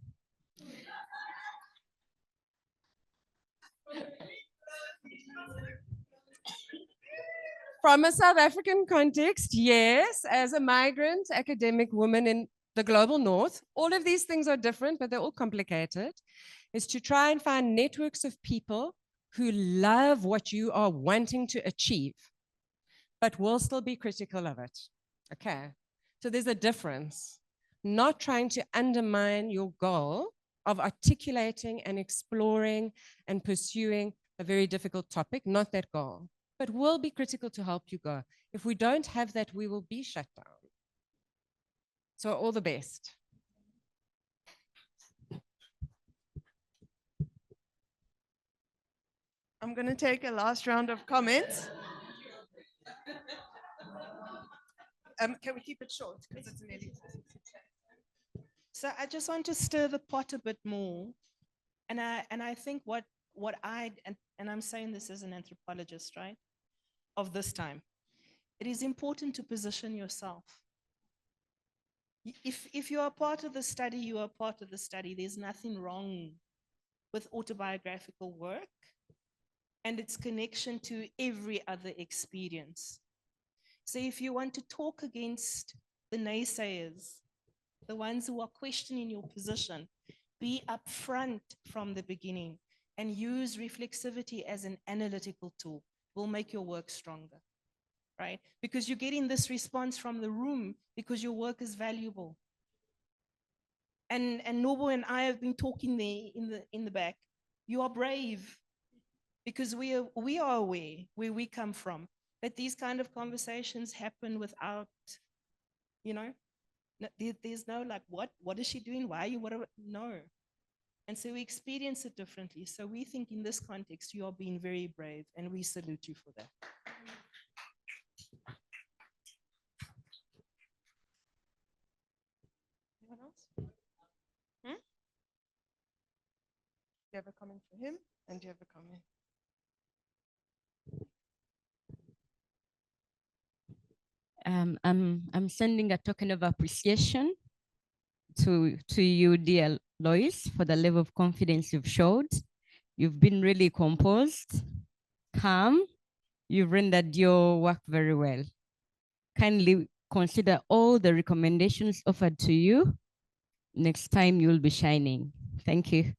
from a South African context, yes, as a migrant academic woman in the global north, all of these things are different, but they're all complicated, is to try and find networks of people who love what you are wanting to achieve, but will still be critical of it. Okay, so there's a difference. Not trying to undermine your goal of articulating and exploring and pursuing a very difficult topic, not that goal, but will be critical to help you go. If we don't have that, we will be shut down. So all the best. I'm going to take a last round of comments. Can we keep it short? Because it's nearly time. So I just want to stir the pot a bit more. And I think what I'm saying this as an anthropologist, right, of this time, it is important to position yourself. If you are part of the study, you are part of the study. There's nothing wrong with autobiographical work and its connection to every other experience. So if you want to talk against the naysayers, the ones who are questioning your position, be upfront from the beginning and use reflexivity as an analytical tool. It will make your work stronger, right? Because you're getting this response from the room because your work is valuable. And Noble and I have been talking there in the back. You are brave because we are aware where we come from, that these kind of conversations happen without, there's no like, what is she doing? Why are you, whatever? No. And so we experience it differently. So we think in this context, you are being very brave, and we salute you for that. you have a comment for him? And do you have a comment? I'm sending a token of appreciation to you, dear Lois, for the level of confidence you've showed. You've been really composed, calm. You've rendered your work very well. Kindly consider all the recommendations offered to you. Next time you'll be shining. Thank you.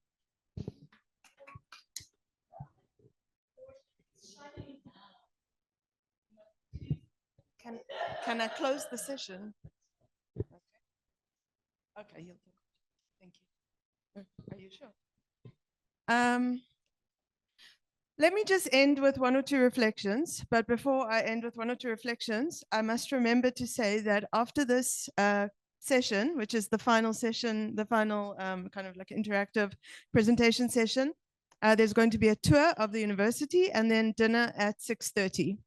Can I close the session? Okay, you'll talk. Thank you. Are you sure? Let me just end with one or two reflections. But before I end with one or two reflections, I must remember to say that after this session, which is the final session, the final kind of like interactive presentation session, there's going to be a tour of the university and then dinner at 6:30.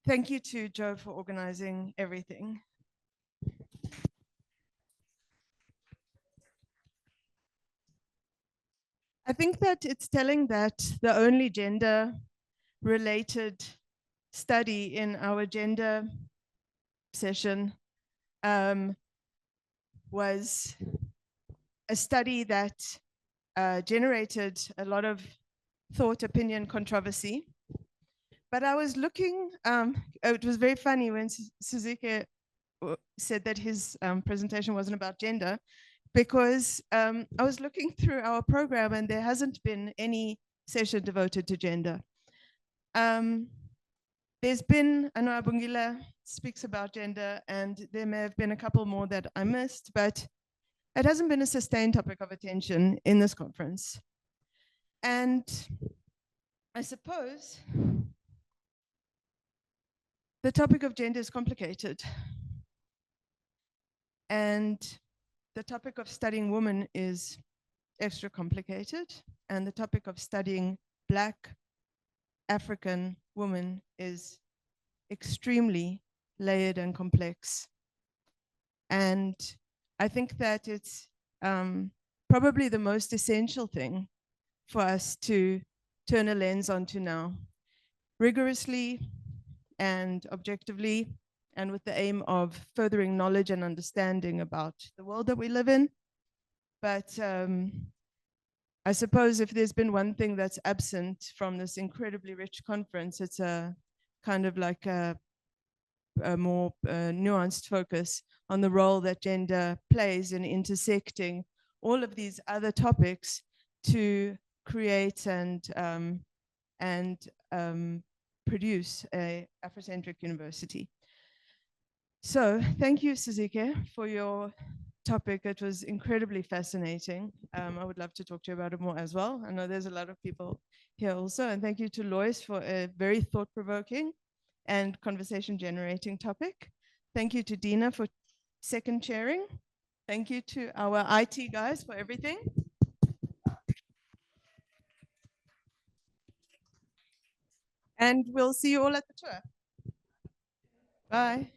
Thank you to Joe for organizing everything. I think that it's telling that the only gender-related study in our gender session was a study that generated a lot of thought, opinion, controversy. But I was looking, it was very funny when Suzuki said that his presentation wasn't about gender, because I was looking through our program and there hasn't been any session devoted to gender. There's been, I know Abungila speaks about gender, and there may have been a couple more that I missed, but it hasn't been a sustained topic of attention in this conference. And I suppose the topic of gender is complicated. And the topic of studying women is extra complicated. And the topic of studying Black African women is extremely layered and complex. And I think that it's probably the most essential thing for us to turn a lens onto now, rigorously and objectively, and with the aim of furthering knowledge and understanding about the world that we live in. But I suppose if there's been one thing that's absent from this incredibly rich conference, it's a kind of like a more nuanced focus on the role that gender plays in intersecting all of these other topics to create and produce a Afrocentric university. So thank you, Suzuki, for your topic. It was incredibly fascinating. I would love to talk to you about it more as well. I know there's a lot of people here also. And thank you to Lois for a very thought-provoking and conversation-generating topic. Thank you to Dina for second chairing. Thank you to our IT guys for everything. And we'll see you all at the tour. Bye.